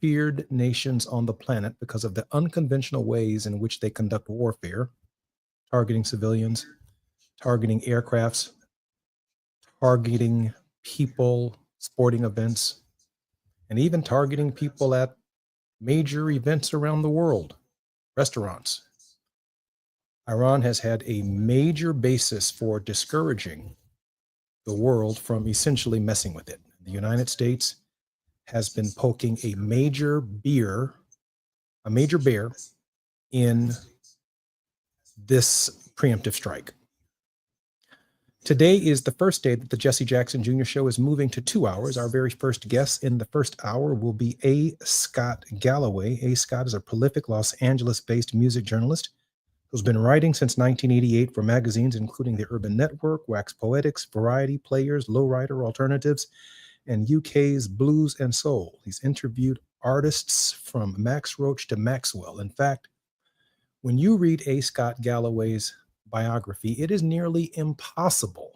feared nations on the planet because of the unconventional ways in which they conduct warfare, targeting civilians, targeting aircrafts, targeting people, sporting events, and even targeting people at major events around the world, restaurants. Iran has had a major basis for discouraging the world from essentially messing with it. The United States has been poking a major bear in this preemptive strike. Today is the first day that the Jesse Jackson Jr. Show is moving to 2 hours. Our very first guest in the first hour will be A. Scott Galloway. A. Scott is a prolific Los Angeles-based music journalist who's been writing since 1988 for magazines including The Urban Network, Wax Poetics, Variety, Players, Lowrider, Alternatives, and UK's Blues and Soul. He's interviewed artists from Max Roach to Maxwell. In fact, when you read A. Scott Galloway's biography, it is nearly impossible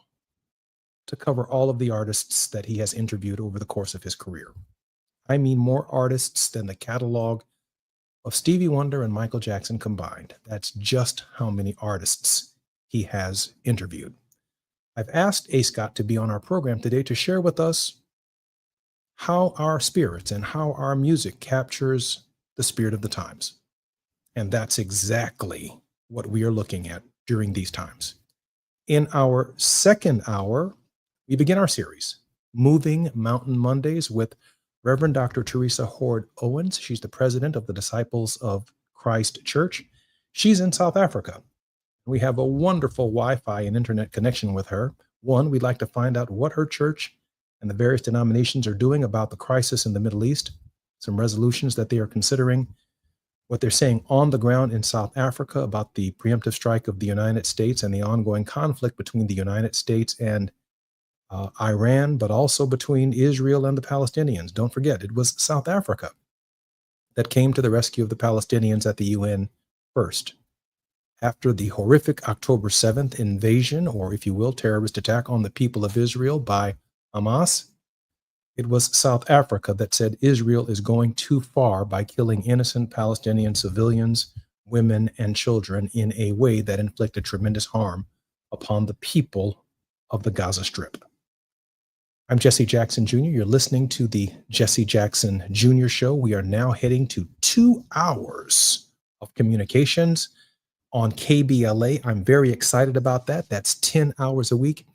to cover all of the artists that he has interviewed over the course of his career. I mean, more artists than the catalog of Stevie Wonder and Michael Jackson combined. That's just how many artists he has interviewed. I've asked A. Scott to be on our program today to share with us how our spirits and how our music captures the spirit of the times. And that's exactly what we are looking at during these times. In our second hour, we begin our series, Moving Mountain Mondays, with Reverend Dr. Teresa Hord Owens. She's the president of the Disciples of Christ Church. She's in South Africa. We have a wonderful Wi-Fi and internet connection with her. One, we'd like to find out what her church and the various denominations are doing about the crisis in the Middle East, some resolutions that they are considering, what they're saying on the ground in South Africa about the preemptive strike of the United States and the ongoing conflict between the United States and Iran, but also between Israel and the Palestinians. Don't forget, it was South Africa that came to the rescue of the Palestinians at the UN first. After the horrific October 7th invasion, or if you will, terrorist attack on the people of Israel by Hamas, it was South Africa that said Israel is going too far by killing innocent Palestinian civilians, women, and children in a way that inflicted tremendous harm upon the people of the Gaza Strip. I'm Jesse Jackson Jr. You're listening to the Jesse Jackson Jr. Show. We are now heading to 2 hours of communications on KBLA. I'm very excited about that. That's 10 hours a week.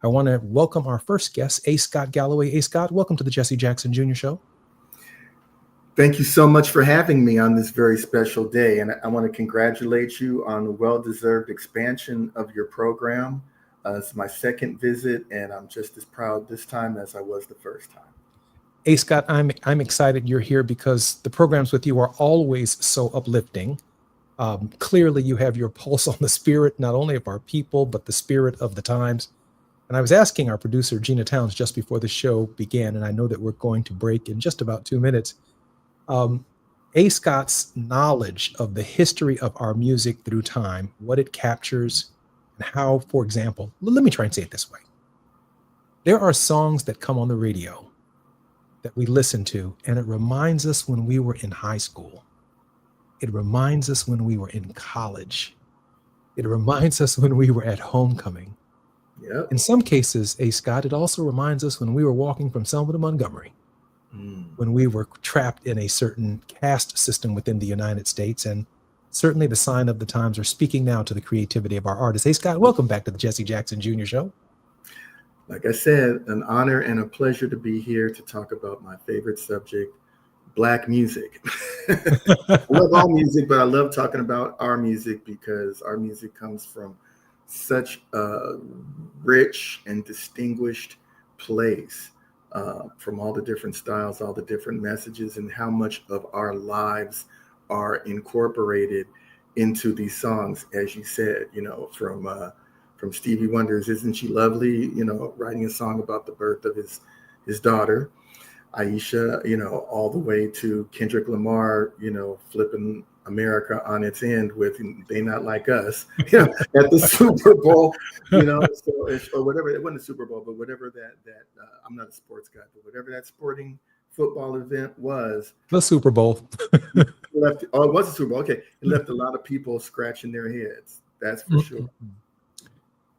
I want to welcome our first guest, A. Scott Galloway. A. Scott, welcome to the Jesse Jackson Jr. Show. Thank you so much for having me on this very special day. And I want to congratulate you on the well-deserved expansion of your program. It's my second visit, and I'm just as proud this time as I was the first time. A. Scott, I'm excited you're here because the programs with you are always so uplifting. Clearly, you have your pulse on the spirit, not only of our people, but the spirit of the times. And I was asking our producer, Gina Towns, just before the show began, and I know that we're going to break in just about 2 minutes. A. Scott's knowledge of the history of our music through time, what it captures, and how, for example, let me try and say it this way. There are songs that come on the radio that we listen to, and it reminds us when we were in high school. It reminds us when we were in college. It reminds us when we were at homecoming. Yep. In some cases, A. Scott, it also reminds us when we were walking from Selma to Montgomery, when we were trapped in a certain caste system within the United States. And certainly the sign of the times are speaking now to the creativity of our artists. Hey, Scott, welcome back to the Jesse Jackson Jr. Show. Like I said, an honor and a pleasure to be here to talk about my favorite subject, Black music. I love all music, but I love talking about our music because our music comes from such a rich and distinguished place, from all the different styles, all the different messages, and how much of our lives are incorporated into these songs, as you said, from Stevie Wonder's "Isn't She Lovely," writing a song about the birth of his daughter, Aisha, all the way to Kendrick Lamar, flipping America on its end with "They Not Like Us," at the Super Bowl, or whatever. It wasn't a Super Bowl, but whatever that I'm not a sports guy, but whatever that sporting football event was. The Super Bowl. Left, oh, it was a Super Bowl. Okay. It left a lot of people scratching their heads. That's for sure.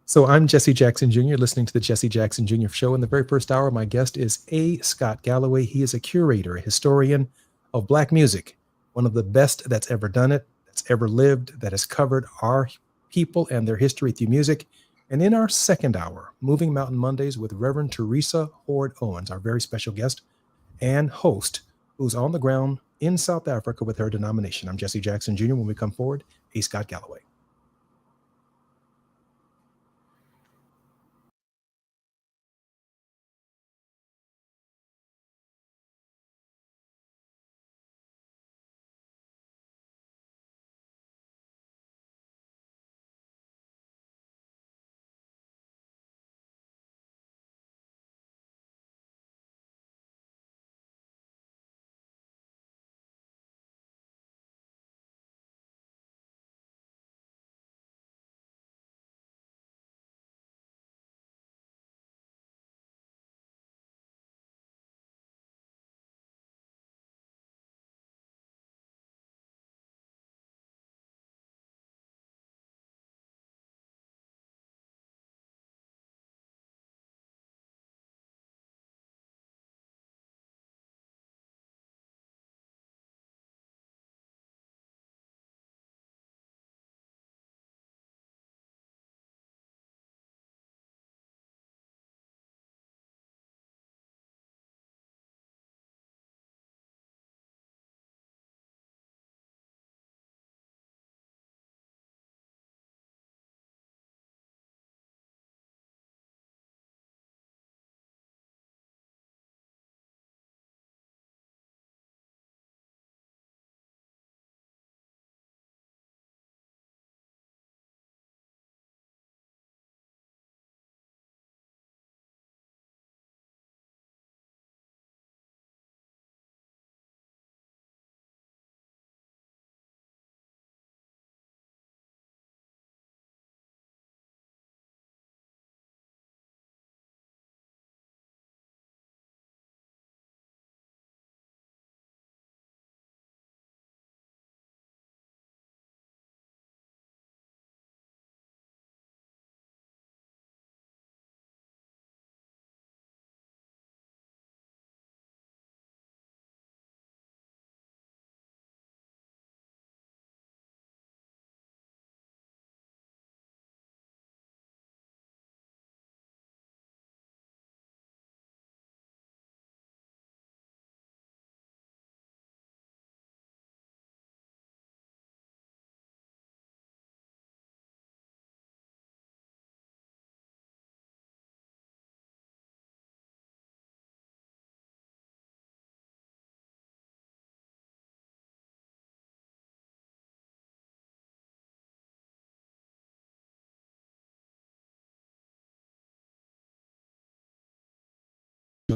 So I'm Jesse Jackson Jr., listening to the Jesse Jackson Jr. Show. In the very first hour, my guest is A. Scott Galloway. He is a curator, a historian of Black music, one of the best that's ever done it, that's ever lived, that has covered our people and their history through music. And in our second hour, Moving Mountain Mondays with Reverend Teresa Horde Owens, our very special guest and host, who's on the ground in South Africa with her denomination. I'm Jesse Jackson Jr. When we come forward, A. Scott Galloway.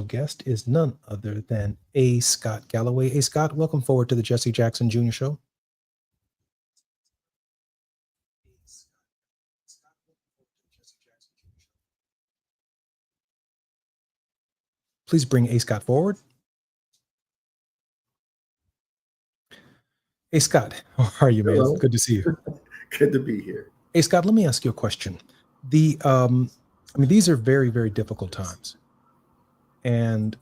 Guest is none other than A. Scott Galloway. A. Scott, welcome forward to the Jesse Jackson Jr. Show. Please bring A. Scott forward. A. Scott, how are you, man? Hello. Good to see you. Good to be here. A. Scott, let me ask you a question. These are very, very difficult times. And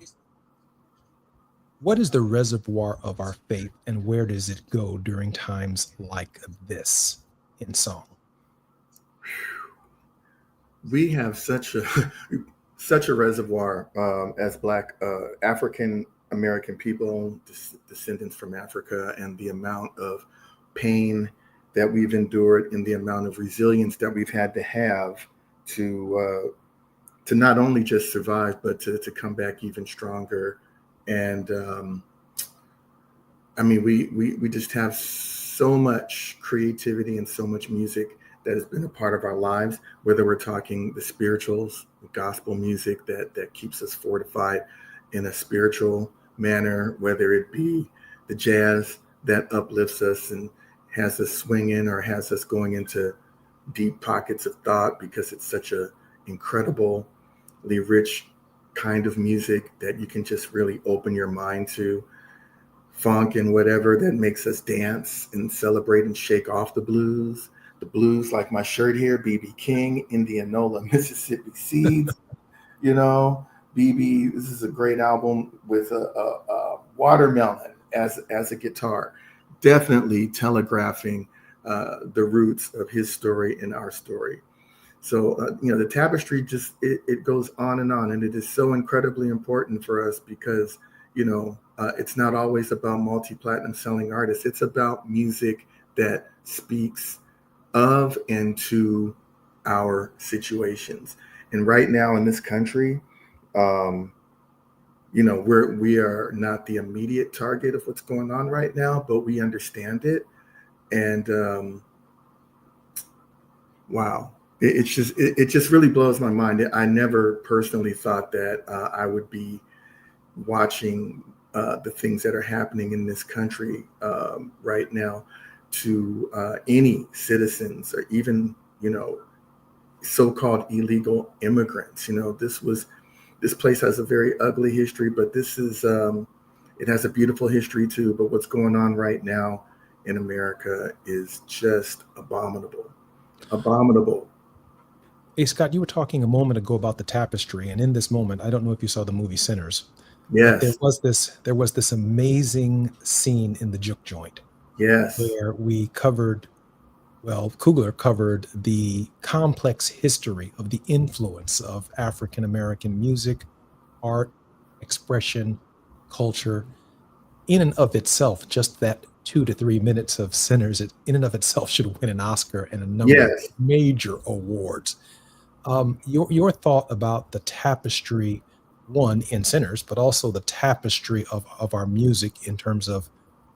what is the reservoir of our faith, and where does it go during times like this in song? We have such a reservoir as Black African American people, descendants from Africa, and the amount of pain that we've endured and the amount of resilience that we've had to have to not only just survive, but to come back even stronger. And we just have so much creativity and so much music that has been a part of our lives, whether we're talking the spirituals, the gospel music that keeps us fortified in a spiritual manner, whether it be the jazz that uplifts us and has us swinging or has us going into deep pockets of thought because it's such a incredibly rich kind of music that you can just really open your mind to. Funk and whatever that makes us dance and celebrate and shake off the blues. The blues, like my shirt here, BB King, Indianola, Mississippi Seeds. You know, BB. This is a great album with a watermelon as a guitar, definitely telegraphing the roots of his story and our story. So the tapestry just it goes on, and it is so incredibly important for us because it's not always about multi-platinum selling artists. It's about music that speaks of and to our situations. And right now in this country, um, we are not the immediate target of what's going on right now, but we understand it. And wow, it just really blows my mind. I never personally thought that I would be watching the things that are happening in this country right now to any citizens or even so-called illegal immigrants. This place has a very ugly history, but this is it has a beautiful history too. But what's going on right now in America is just abominable. Abominable. Hey, Scott, you were talking a moment ago about the tapestry, and in this moment, I don't know if you saw the movie Sinners, but there Yes. was this amazing scene in the juke joint Yes. where Coogler covered the complex history of the influence of African American music, art, expression, culture. In and of itself, just that 2 to 3 minutes of Sinners, in and of itself should win an Oscar and a number of Yes. major awards. Your thought about the tapestry, one in Sinners, but also the tapestry of our music in terms of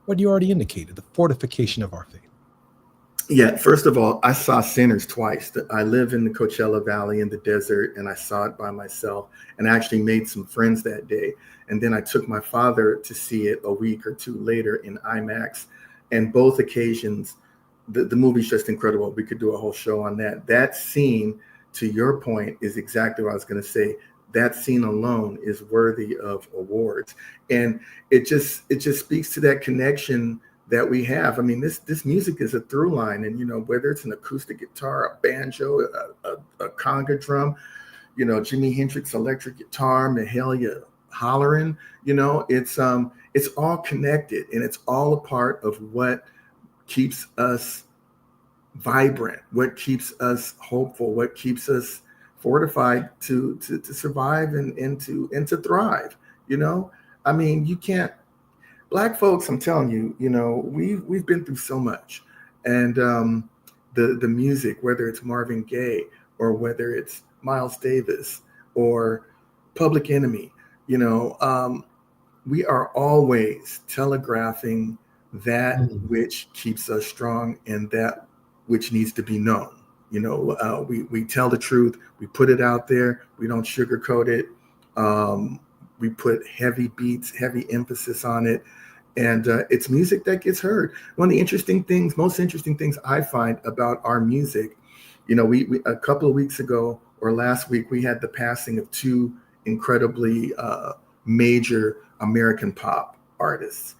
what you already indicated, the fortification of our faith. Yeah, first of all, I saw Sinners twice. I live in the Coachella Valley in the desert, and I saw it by myself and I actually made some friends that day. And then I took my father to see it a week or two later in IMAX. And both occasions, the movie's just incredible. We could do a whole show on that. That scene, to your point, is exactly what I was going to say. That scene alone is worthy of awards. And it just speaks to that connection that we have. I mean, this music is a through line, and whether it's an acoustic guitar, a banjo, a conga drum, Jimi Hendrix electric guitar, Mahalia hollering, it's all connected, and it's all a part of what keeps us vibrant, what keeps us hopeful, what keeps us fortified to survive and to thrive. I mean, you can't. Black folks, I'm telling you, we've been through so much, and the music, whether it's Marvin Gaye or whether it's Miles Davis or Public Enemy, we are always telegraphing that Mm. which keeps us strong and that which needs to be known. We tell the truth, we put it out there, we don't sugarcoat it. We put heavy beats, heavy emphasis on it, and it's music that gets heard. One of the most interesting things I find about our music, we a couple of weeks ago or last week, we had the passing of two incredibly major American pop artists,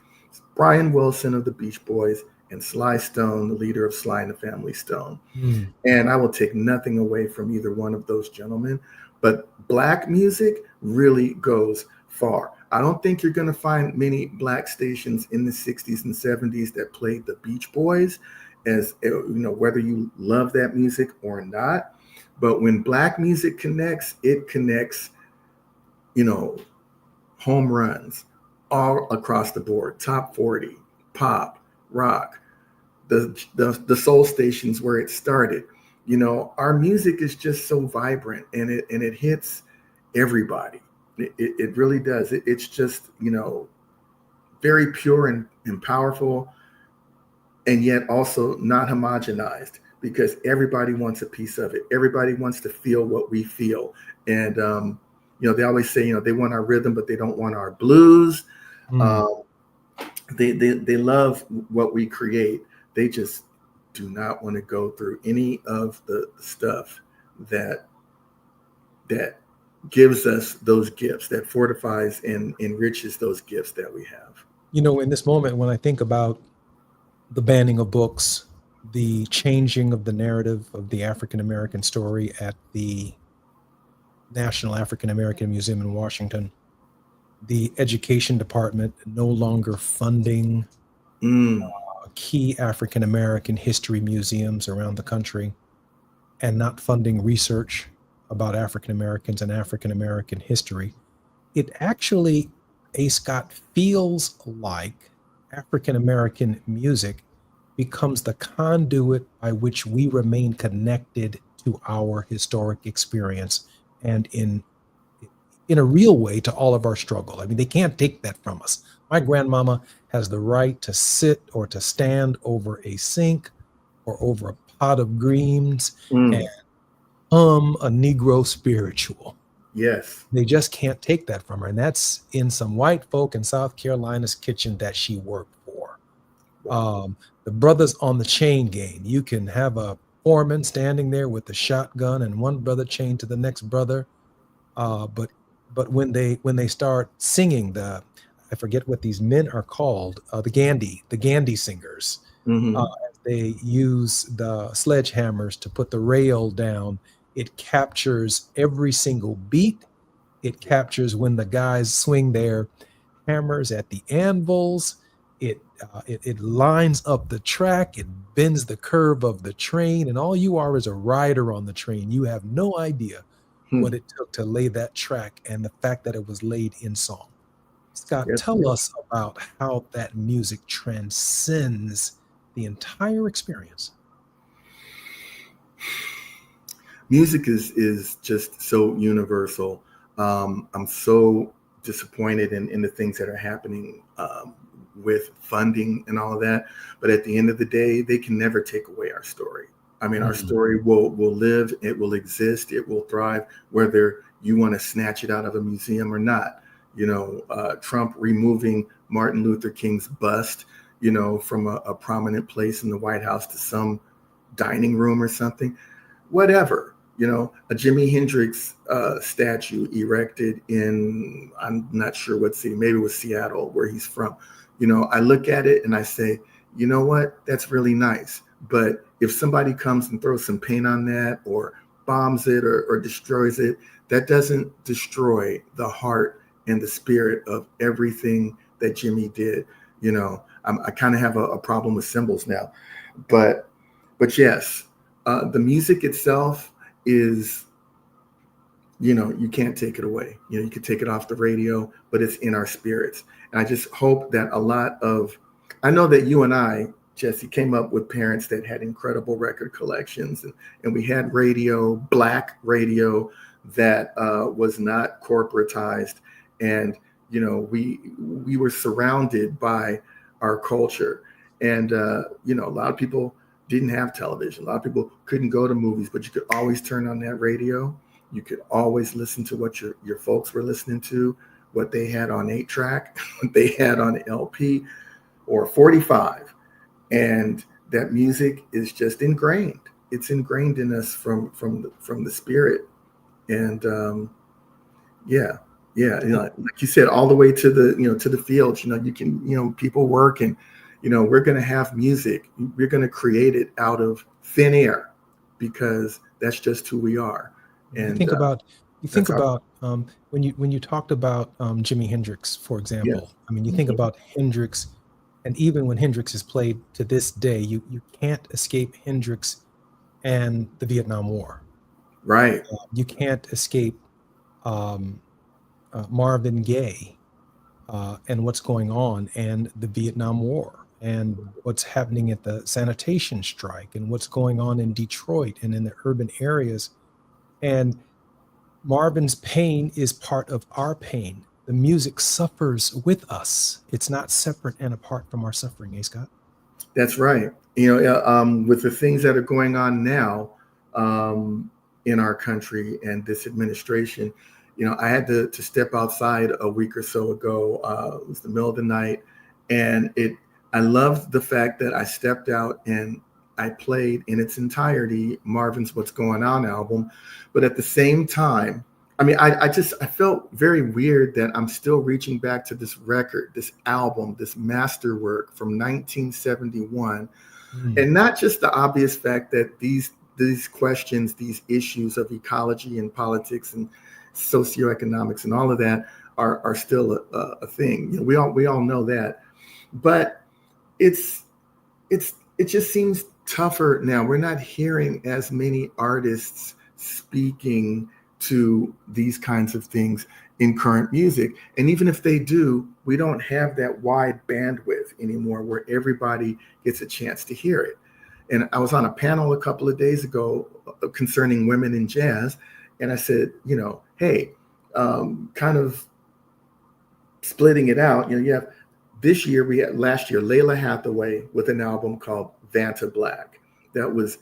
Brian Wilson of the Beach Boys and Sly Stone, the leader of Sly and the Family Stone. Mm. And I will take nothing away from either one of those gentlemen, but Black music really goes far. I don't think you're going to find many Black stations in the 60s and 70s that played the Beach Boys, as whether you love that music or not. But when Black music connects, it connects, home runs all across the board, top 40, pop, rock, the soul stations where it started. Our music is just so vibrant, and it hits everybody. It really does. It's just, very pure and powerful, and yet also not homogenized, because everybody wants a piece of it. Everybody wants to feel what we feel. And, they always say, they want our rhythm, but they don't want our blues. Mm. Um, they love what we create. They just do not want to go through any of the stuff that gives us those gifts, that fortifies and enriches those gifts that we have. In this moment, when I think about the banning of books, the changing of the narrative of the African American story at the National African American Museum in Washington, the education department no longer funding Mm, key African American history museums around the country, and not funding research about African Americans and African American history, it actually, A. Scott, feels like African American music becomes the conduit by which we remain connected to our historic experience, and in a real way to all of our struggle. I mean, they can't take that from us. My grandmama has the right to sit or to stand over a sink or over a pot of greens and mm, hum a Negro spiritual. yes. They just can't take that from her. And that's in some white folk in South Carolina's kitchen that she worked for. Wow. The brothers on the chain gang. You can have a foreman standing there with the shotgun and one brother chained to the next brother. But when they start singing, I forget what these men are called, the Gandhi singers. Uh, Hmm. they use the sledgehammers to put the rail down. It captures every single beat. It captures when the guys swing their hammers at the anvils. It lines up the track. It bends the curve of the train, and all you are is a rider on the train. You have no idea what it took to lay that track and the fact that it was laid in song. Scott, Yes, tell sir. us about how that music transcends the entire experience. Music is just so universal. I'm so disappointed in the things that are happening with funding and all of that. But at the end of the day, they can never take away our story. I mean, our Mm. story will live, it will exist, it will thrive, whether you want to snatch it out of a museum or not. Trump removing Martin Luther King's bust, from a prominent place in the White House to some dining room or something, whatever. A Jimi Hendrix statue erected in, I'm not sure what city, maybe it was Seattle, where he's from. I look at it and I say, you know what, that's really nice. But if somebody comes and throws some paint on that or bombs it or destroys it, that doesn't destroy the heart and the spirit of everything that Jimmy did. I kind of have a problem with symbols now, but yes, the music itself is, you can't take it away. You can take it off the radio, but it's in our spirits. And I just hope that I know that you and I, Jesse, came up with parents that had incredible record collections, and we had radio, black radio, that was not corporatized. And, we were surrounded by our culture. And, a lot of people didn't have television. A lot of people couldn't go to movies, but you could always turn on that radio. You could always listen to what your folks were listening to, what they had on 8-track, what they had on LP or 45. And that music is just ingrained. It's ingrained in us from the spirit. And yeah, yeah, like you said, all the way to the fields. You can, people work, and we're going to have music. We're going to create it out of thin air because that's just who we are. You And think about you think that's our about when you talked about Jimi Hendrix, for yes. example. I mean, you think Mhm. about Hendrix, and even when Hendrix is played to this day, you can't escape Hendrix and the Vietnam War. Right. You can't escape um, Marvin Gaye and what's going on, and the Vietnam War, and what's happening at the sanitation strike, and what's going on in Detroit and in the urban areas. And Marvin's pain is part of our pain. The music suffers with us. It's not separate and apart from our suffering, eh, Scott? That's right. With the things that are going on now um, in our country and this administration, I had to step outside a week or so ago. It was the middle of the night, and I loved the fact that I stepped out and I played in its entirety Marvin's "What's Going On" album, but at the same time, I mean, I felt very weird that I'm still reaching back to this record, this album, this masterwork from 1971, Mm. and not just the obvious fact that these questions, these issues of ecology and politics and socioeconomics and all of that are still a thing. You know, we all know that, but it's it just seems tougher now. We're not hearing as many artists speaking to these kinds of things in current music. And even if they do, we don't have that wide bandwidth anymore where everybody gets a chance to hear it. And I was on a panel a couple of days ago concerning women in jazz. And I said, you know, hey, kind of splitting it out, you know, you have last year, Layla Hathaway with an album called Vanta Black that was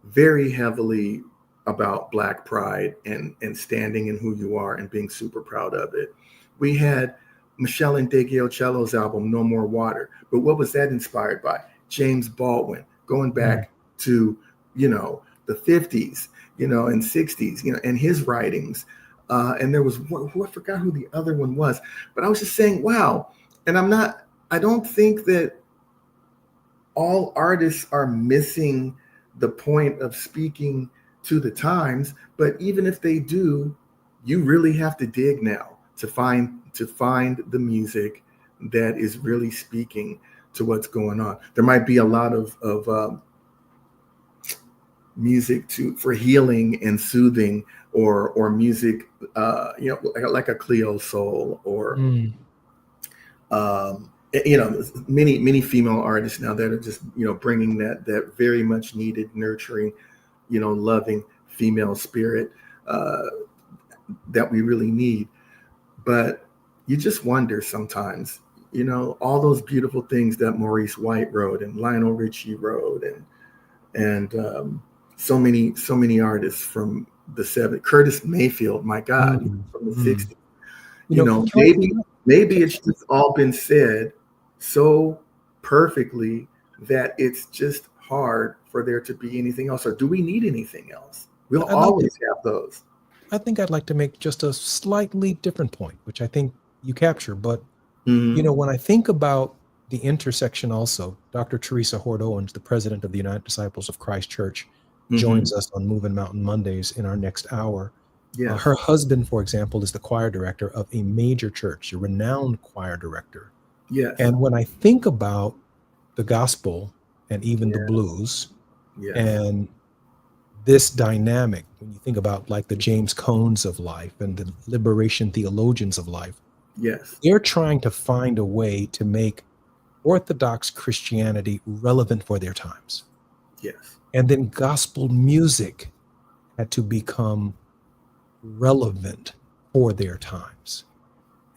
very heavily about Black pride and standing in who you are and being super proud of it. We had Michelle Ndegeocello's album, No More Water. But what was that inspired by? James Baldwin, going back to, you know, the 50s, you know, and 60s, you know, and his writings. And there was one, I forgot who the other one was, but I was just saying, wow. And I don't think that all artists are missing the point of speaking to the times, but even if they do, you really have to dig now to find the music that is really speaking to what's going on. There might be a lot of music for healing and soothing, or music, you know, like a Cleo Soul, or you know, many female artists now that are just, you know, bringing that very much needed, nurturing, you know, loving female spirit that we really need. But you just wonder sometimes, you know, all those beautiful things that Maurice White wrote and Lionel Richie wrote, and so many artists from the 70s, Curtis Mayfield, my God, from the 60s. You know, maybe it's just all been said so perfectly that it's just hard for there to be anything else. Or do we need anything else? We'll always have those. I think I'd like to make just a slightly different point, which I think you capture. But, you know, when I think about the intersection also, Dr. Teresa Hort Owens, the president of the United Disciples of Christ Church, joins us on Moving Mountain Mondays in our next hour. Yes. Her husband, for example, is the choir director of a major church, a renowned choir director. Yes. And when I think about the gospel and even the blues, and this dynamic, when you think about like the James Cones of life and the liberation theologians of life, they're trying to find a way to make Orthodox Christianity relevant for their times. Yes. And then gospel music had to become relevant for their times.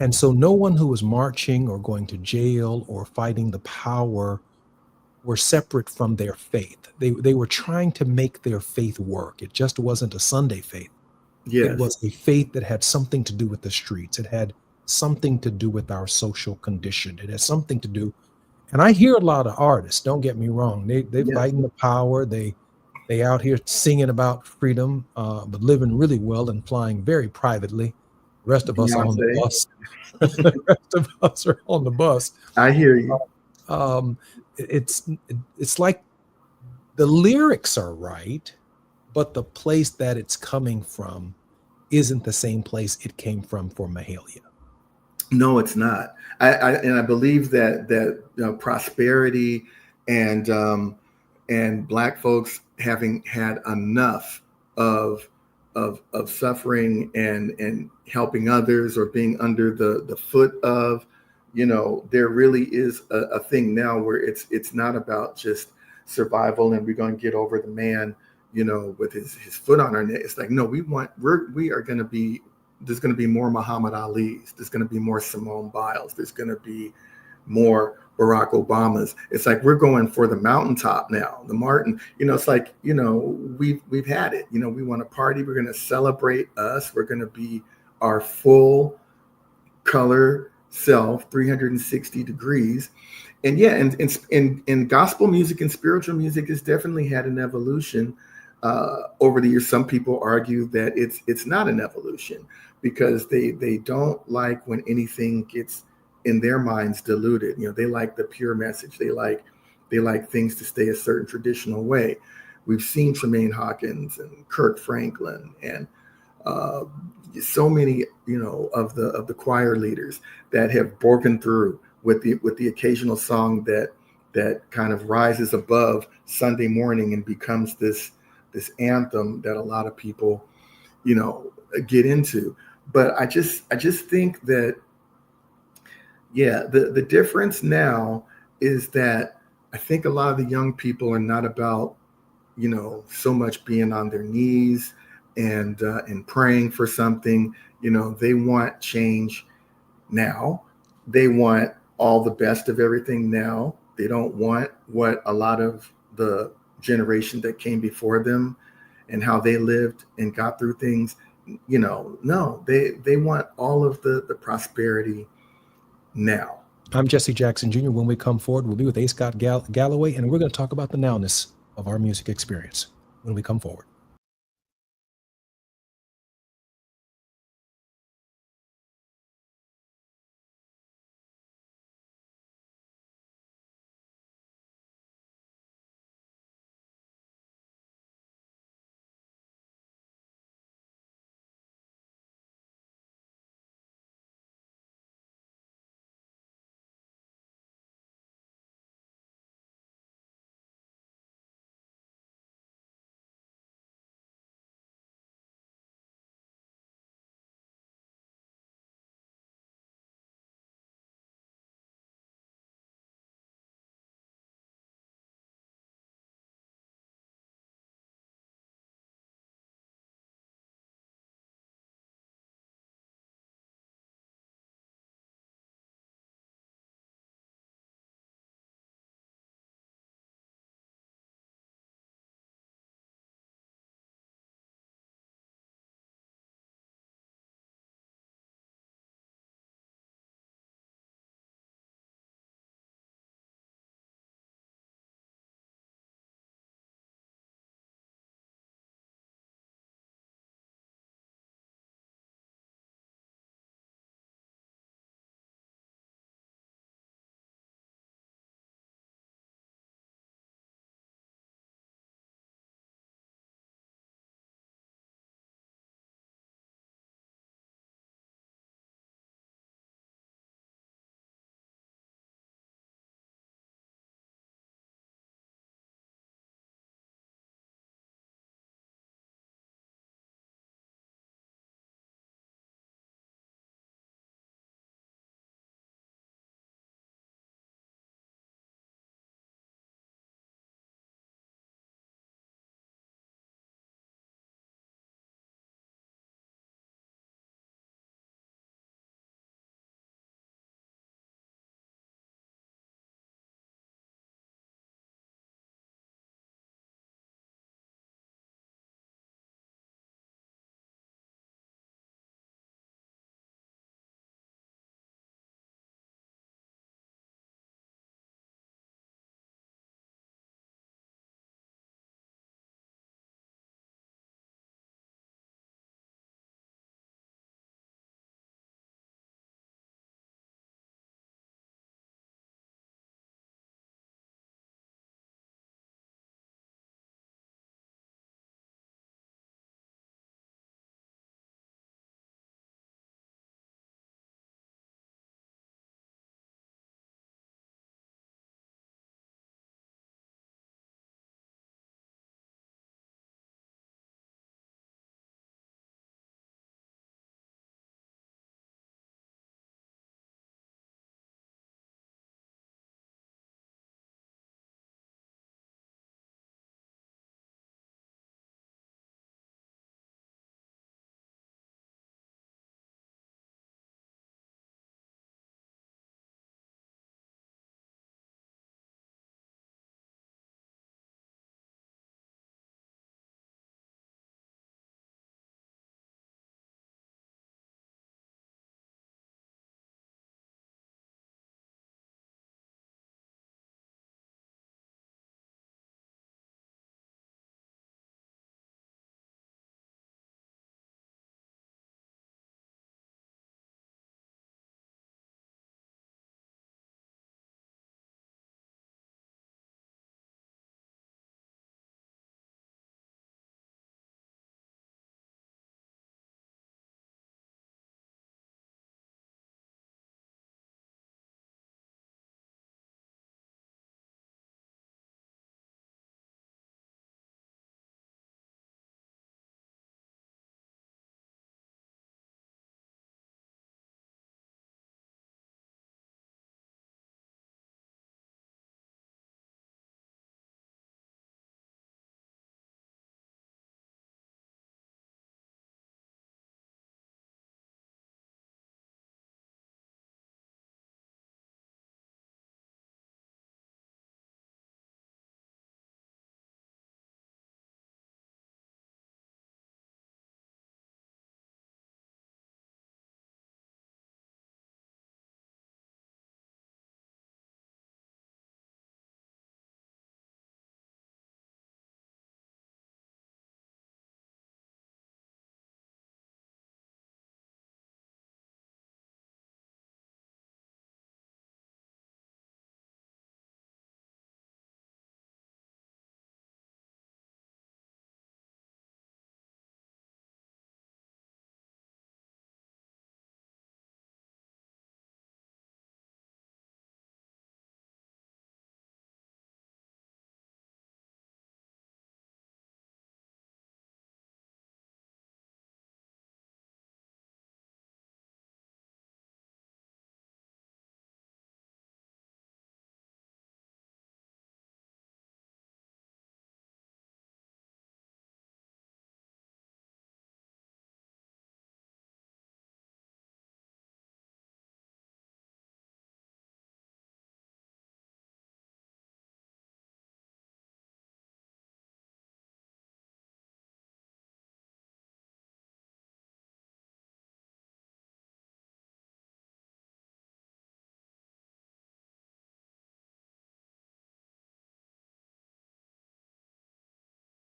And so no one who was marching or going to jail or fighting the power were separate from their faith. They were trying to make their faith work. It just wasn't a Sunday faith. Yes. It was a faith that had something to do with the streets. It had something to do with our social condition. It has something to do. And I hear a lot of artists, don't get me wrong. They're fighting the power. They out here singing about freedom, but living really well and flying very privately. The rest of us are on the bus. The rest of us are on the bus. I hear you. It's like the lyrics are right, but the place that it's coming from isn't the same place it came from for Mahalia. No, it's not. I believe that prosperity and Black folks having had enough of suffering and helping others or being under the foot of, you know, there really is a thing now where it's not about just survival and we're going to get over the man, you know, with his foot on our neck. It's like, no, we are going to be, there's going to be more Muhammad Ali's. There's going to be more Simone Biles. There's going to be more Barack Obamas. It's like, we're going for the mountaintop now, the Martin, you know, it's like, you know, we've had it, you know, we want to party. We're going to celebrate us. We're going to be our full color self, 360 degrees. And yeah, and gospel music and spiritual music has definitely had an evolution. over the years, some people argue that it's not an evolution because they don't like when anything gets in their minds diluted. You know, they like the pure message. They like things to stay a certain traditional way. We've seen Tremaine Hawkins and Kirk Franklin and uh, so many, of the choir leaders that have broken through with the occasional song that kind of rises above Sunday morning and becomes this anthem that a lot of people, you know, get into. But I just think that, yeah, the difference now is that I think a lot of the young people are not about, so much being on their knees and praying for something. They want change now. They want all the best of everything now. They don't want what a lot of the generation that came before them and how they lived and got through things. No, they want all of the prosperity now. I'm Jesse Jackson Jr. When we come forward, we'll be with A. Scott Galloway, and we're going to talk about the nowness of our music experience when we come forward.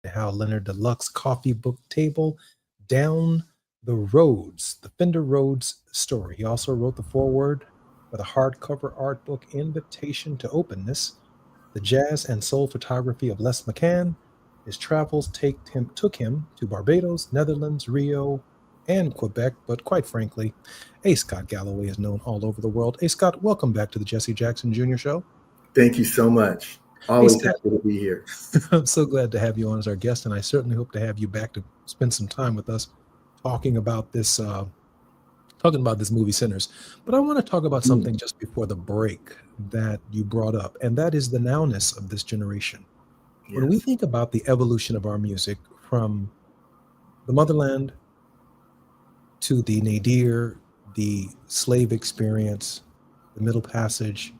Hal Leonard Deluxe Coffee Book Table, Down the Roads, the Fender Rhodes story. He also wrote the foreword for the hardcover art book Invitation to Openness, the jazz and soul photography of Les McCann. His travels took him to Barbados, Netherlands, Rio, and Quebec, but quite frankly, A. Scott Galloway is known all over the world. A. Scott, welcome back to the Jesse Jackson Jr. Show. Thank you so much. Always happy to be here. I'm so glad to have you on as our guest, and I certainly hope to have you back to spend some time with us talking about this movie Sinners. But I want to talk about something just before the break that you brought up, and that is the nowness of this generation. Yes. When we think about the evolution of our music from the motherland to the nadir, the slave experience, the Middle Passage,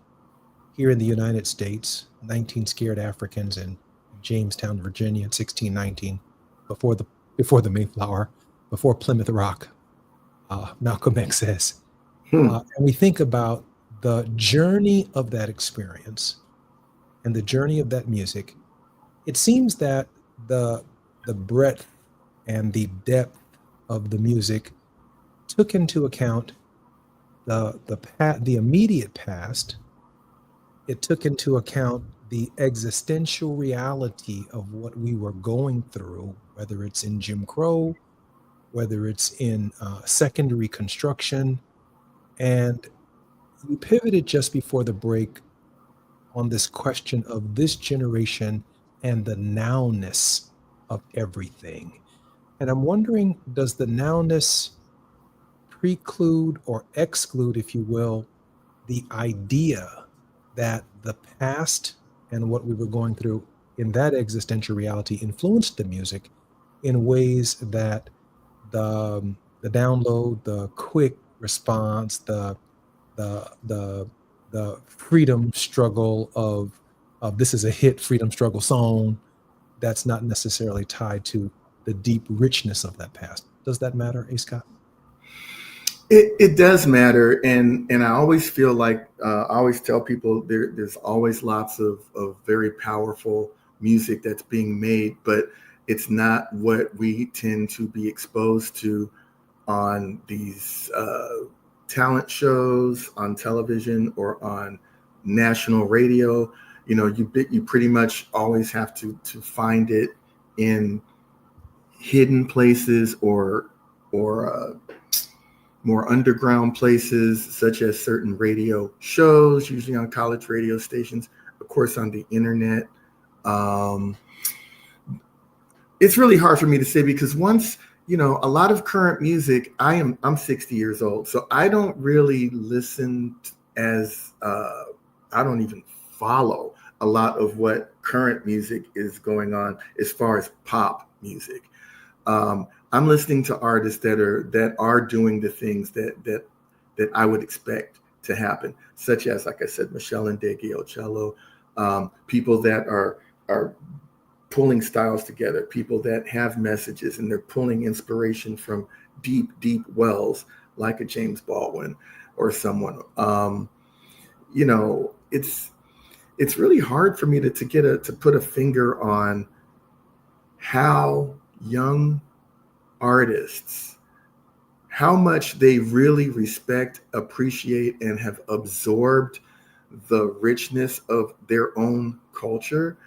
here in the United States, 19 scared Africans in Jamestown, Virginia, in 1619, before the Mayflower, before Plymouth Rock, Malcolm X says. And we think about the journey of that experience and the journey of that music. It seems that the breadth and the depth of the music took into account the immediate past. It took into account the existential reality of what we were going through, whether it's in Jim Crow, whether it's in secondary construction. And you pivoted just before the break on this question of this generation and the nowness of everything. And I'm wondering, does the nowness preclude or exclude, if you will, the idea that the past and what we were going through in that existential reality influenced the music in ways that the download, the quick response, the freedom struggle of this is a hit freedom struggle song that's not necessarily tied to the deep richness of that past. Does that matter, A. Scott? It does matter, and I always feel like I always tell people there's always lots of very powerful music that's being made, but it's not what we tend to be exposed to on these talent shows, on television, or on national radio. You know, you pretty much always have to find it in hidden places or more underground places, such as certain radio shows, usually on college radio stations, of course, on the internet. It's really hard for me to say because once, you know, a lot of current music, I'm 60 years old, so I don't really listen as, I don't even follow a lot of what current music is going on as far as pop music. I'm listening to artists that are doing the things that I would expect to happen, such as, like I said, Michelle Ndegeocello, people that are pulling styles together, people that have messages and they're pulling inspiration from deep wells, like a James Baldwin or someone. You know, it's really hard for me to put a finger on how young artists, how much they really respect, appreciate, and have absorbed the richness of their own culture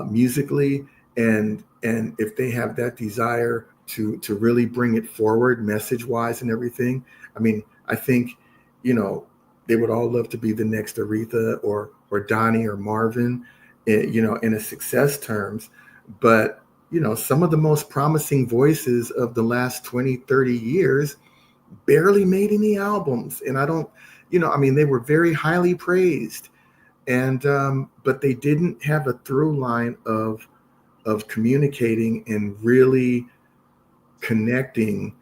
musically, and if they have that desire to really bring it forward message wise and everything. I mean, I think, you know, they would all love to be the next Aretha or Donnie or Marvin, you know, in a success terms, but you know, some of the most promising voices of the last 20, 30 years barely made any albums. And I don't, you know, I mean, they were very highly praised, and but they didn't have a through line of communicating and really connecting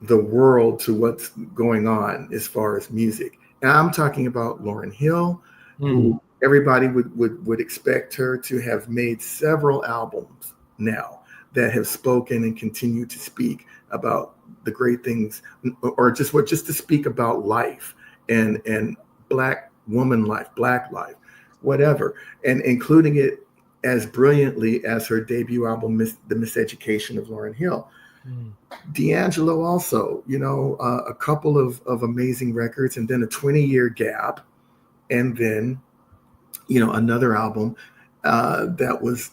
the world to what's going on as far as music. And I'm talking about Lauryn Hill, who everybody would expect her to have made several albums now that have spoken and continue to speak about the great things, or just to speak about life and Black woman life, Black life, whatever, and including it as brilliantly as her debut album, The Miseducation of Lauryn Hill. Mm. D'Angelo also, a couple of amazing records, and then a 20-year gap, and then, another album that was,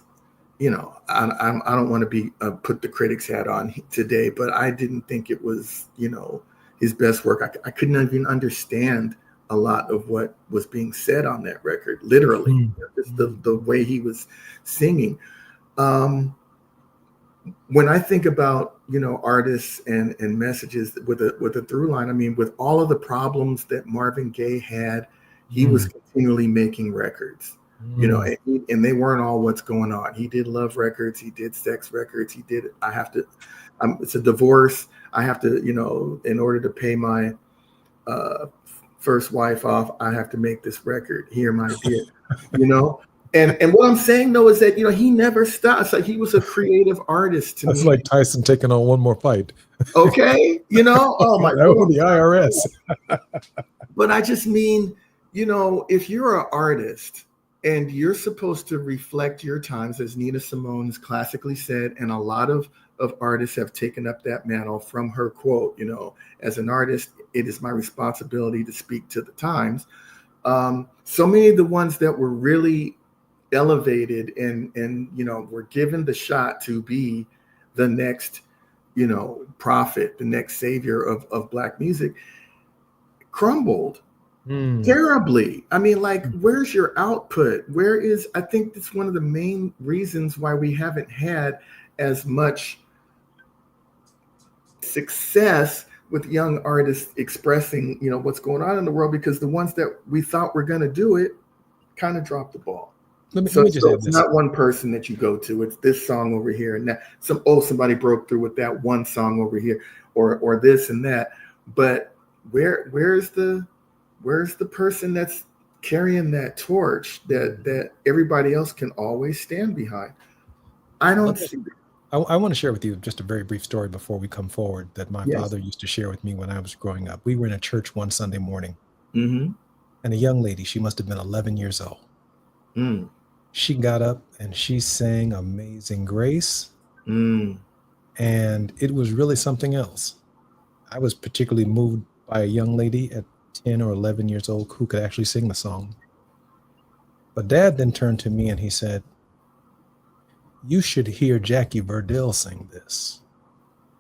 I don't want to be put the critic's hat on today, but I didn't think it was, his best work. I couldn't even understand a lot of what was being said on that record, literally, just the way he was singing. When I think about, artists and messages with a through line, I mean, with all of the problems that Marvin Gaye had, he was continually making records, and they weren't all what's going on. He did love records. He did sex records. He did, it's a divorce. I have to, in order to pay my first wife off, I have to make this record. Here, my dear, And what I'm saying though is that he never stopped. Like, he was a creative artist to That's me. like Tyson taking on one more fight. Okay, oh my That was God, the IRS. But I just mean, if you're an artist and you're supposed to reflect your times, as Nina Simone has classically said, and a lot of artists have taken up that mantle from her quote, as an artist, it is my responsibility to speak to the times. So many of the ones that were really elevated and were given the shot to be the next, prophet, the next savior of Black music, crumbled terribly. I mean, like, where's your output? I think that's one of the main reasons why we haven't had as much success with young artists expressing, what's going on in the world, because the ones that we thought were going to do it kind of dropped the ball. Let So me just add it's this. not one person that you go to. It's this song over here, and that somebody broke through with that one song over here, or this and that. But where's the person that's carrying that torch that everybody else can always stand behind? I don't see it. I want to share with you just a very brief story before we come forward that my Yes. father used to share with me when I was growing up. We were in a church one Sunday morning, Mm-hmm. and a young lady, she must have been 11 years old. She got up and she sang Amazing Grace, and it was really something else. I was particularly moved by a young lady at 10 or 11 years old who could actually sing the song. But Dad then turned to me and he said, "You should hear Jackie Verdell sing this.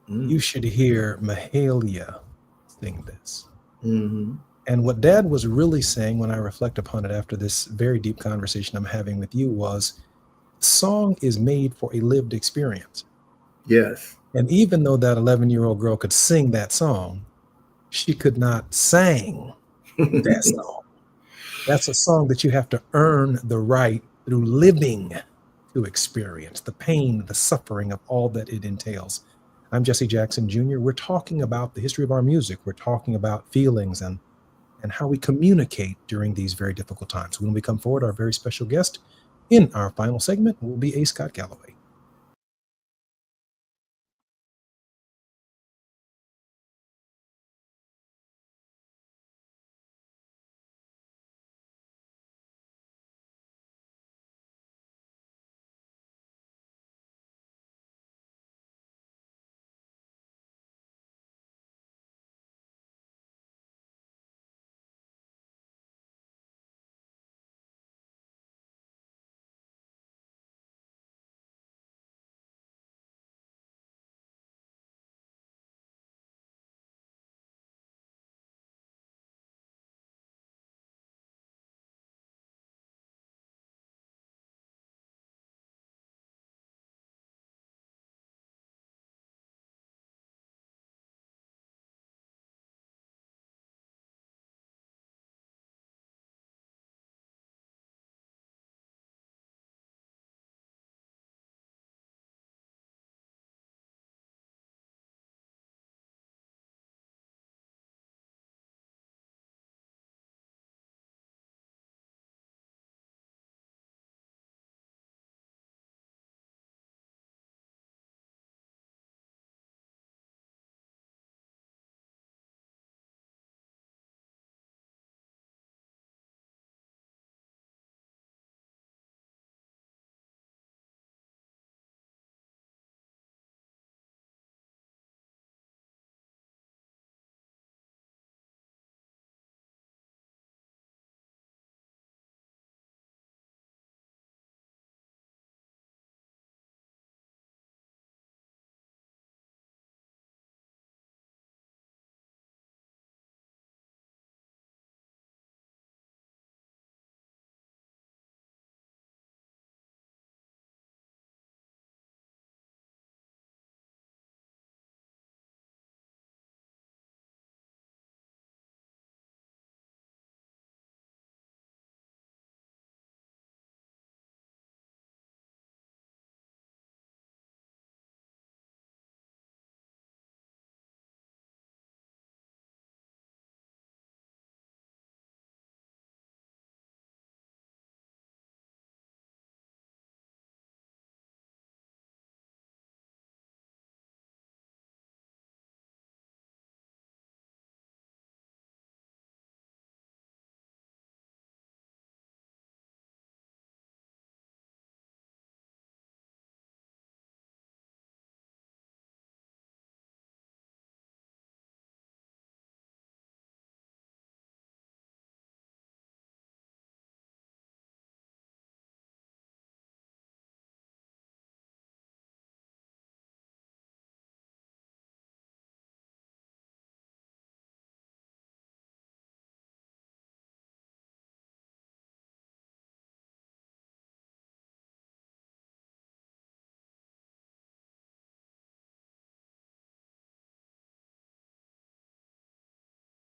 You should hear Mahalia sing this." And what Dad was really saying, when I reflect upon it after this very deep conversation I'm having with you, was song is made for a lived experience. Yes. And even though that 11-year-old girl could sing that song, she could not sing that song. That's a song that you have to earn the right through living to experience the pain, the suffering of all that it entails. I'm Jesse Jackson Jr. We're talking about the history of our music. We're talking about feelings and how we communicate during these very difficult times. When we come forward, our very special guest in our final segment will be A. Scott Galloway.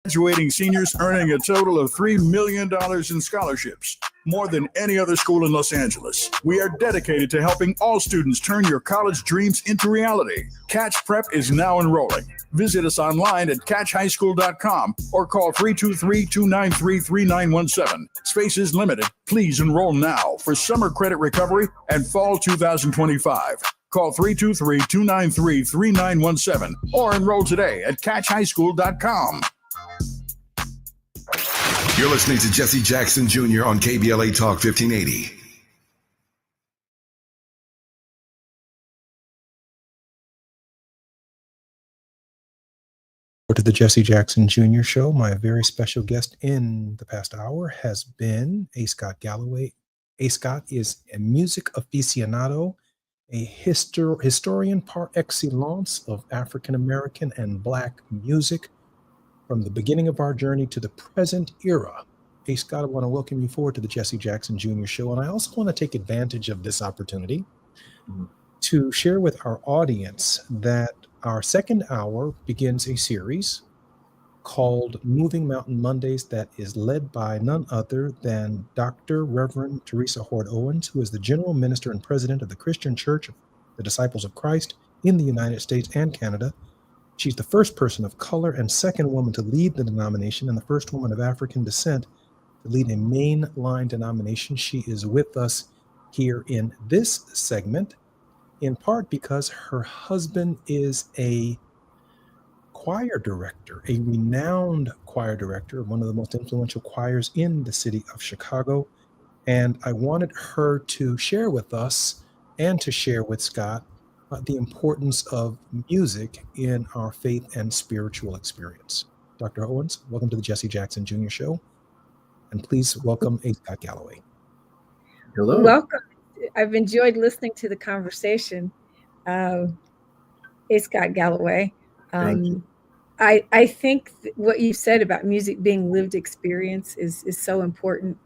Graduating seniors earning a total of $3 million in scholarships, more than any other school in Los Angeles. We are dedicated to helping all students turn your college dreams into reality. Catch Prep is now enrolling. Visit us online at catchhighschool.com or call 323-293-3917. Space is limited. Please enroll now for summer credit recovery and fall 2025. Call 323-293-3917 or enroll today at catchhighschool.com. You're listening to Jesse Jackson Jr. on KBLA Talk 1580. To the Jesse Jackson Jr. Show. My very special guest in the past hour has been A. Scott Galloway. A. Scott is a music aficionado, a historian par excellence of African American and Black music from the beginning of our journey to the present era. A. Scott, I want to welcome you forward to the Jesse Jackson Jr. Show, and I also want to take advantage of this opportunity to share with our audience that our second hour begins a series called Moving Mountain Mondays that is led by none other than Dr. Reverend Teresa Hord Owens, who is the General Minister and President of the Christian Church of the Disciples of Christ in the United States and Canada. She's the first person of color and second woman to lead the denomination and the first woman of African descent to lead a mainline denomination. She is with us here in this segment, in part because her husband is a choir director, a renowned choir director of one of the most influential choirs in the city of Chicago. And I wanted her to share with us and to share with Scott the importance of music in our faith and spiritual experience. Dr. Owens, welcome to the Jesse Jackson Jr. Show. And please welcome A. Scott Galloway. Hello. Welcome. I've enjoyed listening to the conversation. A. Scott Galloway. Thank you. I think what you said about music being lived experience is so important.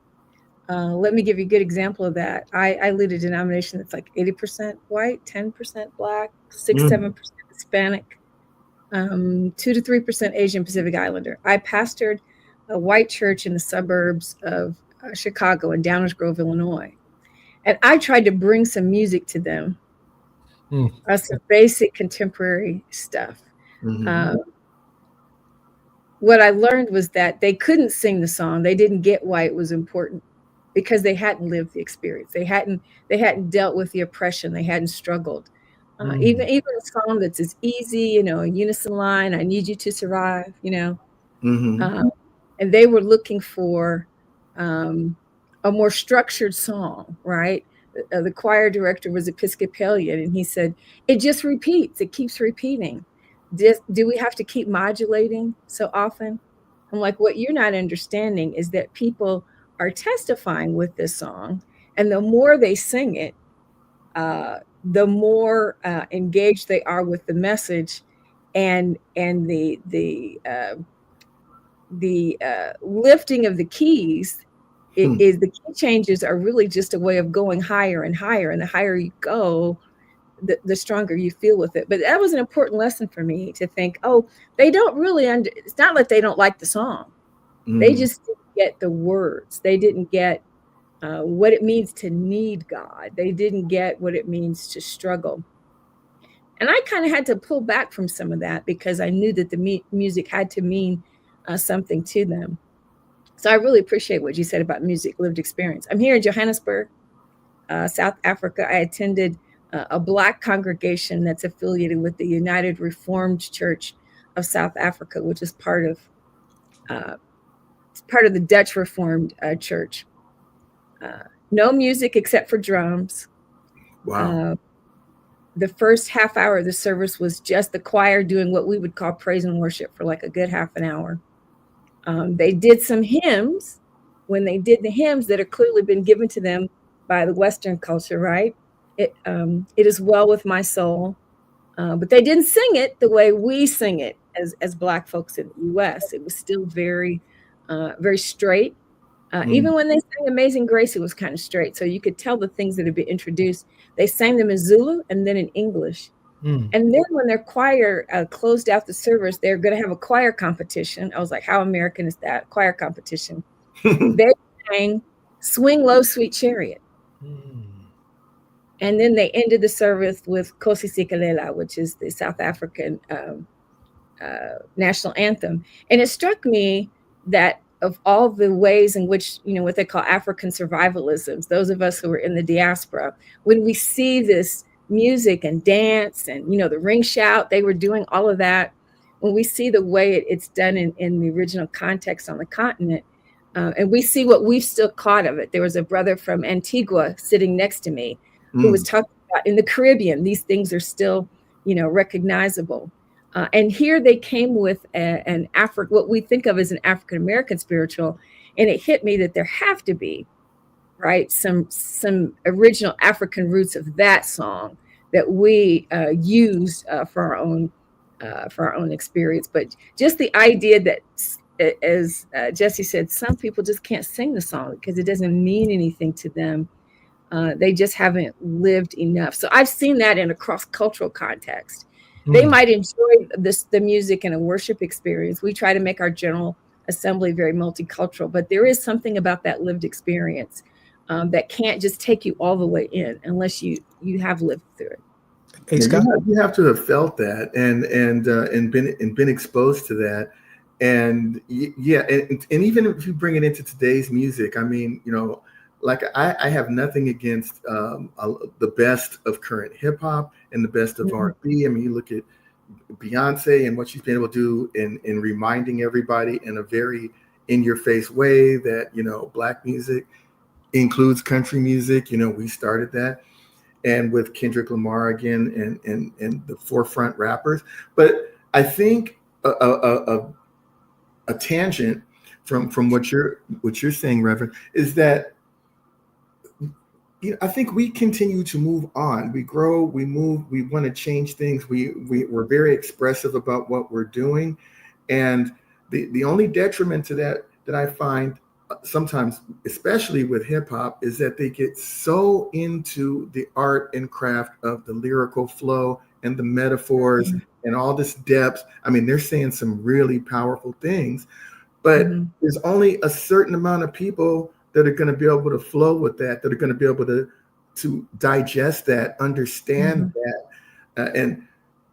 Let me give you a good example of that. I lead a denomination that's like 80% white, 10% Black, 6-7% Hispanic, 2 to 3% Asian Pacific Islander. I pastored a white church in the suburbs of Chicago in Downers Grove, Illinois. And I tried to bring some music to them, some basic contemporary stuff. What I learned was that they couldn't sing the song. They didn't get why it was important because they hadn't lived the experience. They hadn't dealt with the oppression. They hadn't struggled. Even a song that's as easy, a unison line, I need you to survive, and they were looking for a more structured song, right? The choir director was Episcopalian, and he said, it just repeats. It keeps repeating. Do we have to keep modulating so often? I'm like, what you're not understanding is that people are testifying with this song, and the more they sing it, the more engaged they are with the message, and the lifting of the keys. Is the key changes are really just a way of going higher and higher, and the higher you go, the stronger you feel with it. But that was an important lesson for me to think, they don't really it's not like they don't like the song. They just didn't get the words. They didn't get what it means to need God. They didn't get what it means to struggle. And I kind of had to pull back from some of that because I knew that the music had to mean something to them. So I really appreciate what you said about music, lived experience. I'm here in Johannesburg, South Africa. I attended a Black congregation that's affiliated with the United Reformed Church of South Africa, which is part of the Dutch Reformed Church. No music except for drums. Wow. The first half hour of the service was just the choir doing what we would call praise and worship for like a good half an hour. They did some hymns. When they did the hymns that have clearly been given to them by the Western culture, right? It is well with my soul. But they didn't sing it the way we sing it as Black folks in the U.S. It was still very, very straight. Even when they sang Amazing Grace, it was kind of straight. So you could tell the things that had been introduced. They sang them in Zulu and then in English. Mm. And then when their choir closed out the service, they're going to have a choir competition. I was like, how American is that? Choir competition. They sang Swing Low, Sweet Chariot. Mm. And then they ended the service with Kosi Sikalela, which is the South African national anthem. And it struck me that of all the ways in which, what they call African survivalisms, those of us who are in the diaspora, when we see this music and dance and, the ring shout, they were doing all of that. When we see the way it's done in the original context on the continent, and we see what we've still caught of it. There was a brother from Antigua sitting next to me who was talking about in the Caribbean, these things are still, recognizable. And here they came with what we think of as an African-American spiritual. And it hit me that there have to be, right, some original African roots of that song that we used for our own experience. But just the idea that, as Jesse said, some people just can't sing the song because it doesn't mean anything to them. They just haven't lived enough. So I've seen that in a cross-cultural context. They might enjoy the music in a worship experience. We try to make our General Assembly very multicultural, but there is something about that lived experience that can't just take you all the way in unless you have lived through it. Hey, Scott? You have to have felt that and been exposed to that. And even if you bring it into today's music, I mean, like I have nothing against the best of current hip hop and the best of R&B. I mean, you look at Beyonce and what she's been able to do in reminding everybody in a very in your face way that, Black music includes country music. We started that. And with Kendrick Lamar again and the forefront rappers. But I think a tangent from what you're saying, Reverend, is that I think we continue to move on. We grow, we move, we want to change things. We're very expressive about what we're doing. And the only detriment to that I find sometimes, especially with hip hop, is that they get so into the art and craft of the lyrical flow and the metaphors and all this depth. I mean, they're saying some really powerful things, but there's only a certain amount of people that are going to be able to flow with that are going to be able to digest that, understand that, and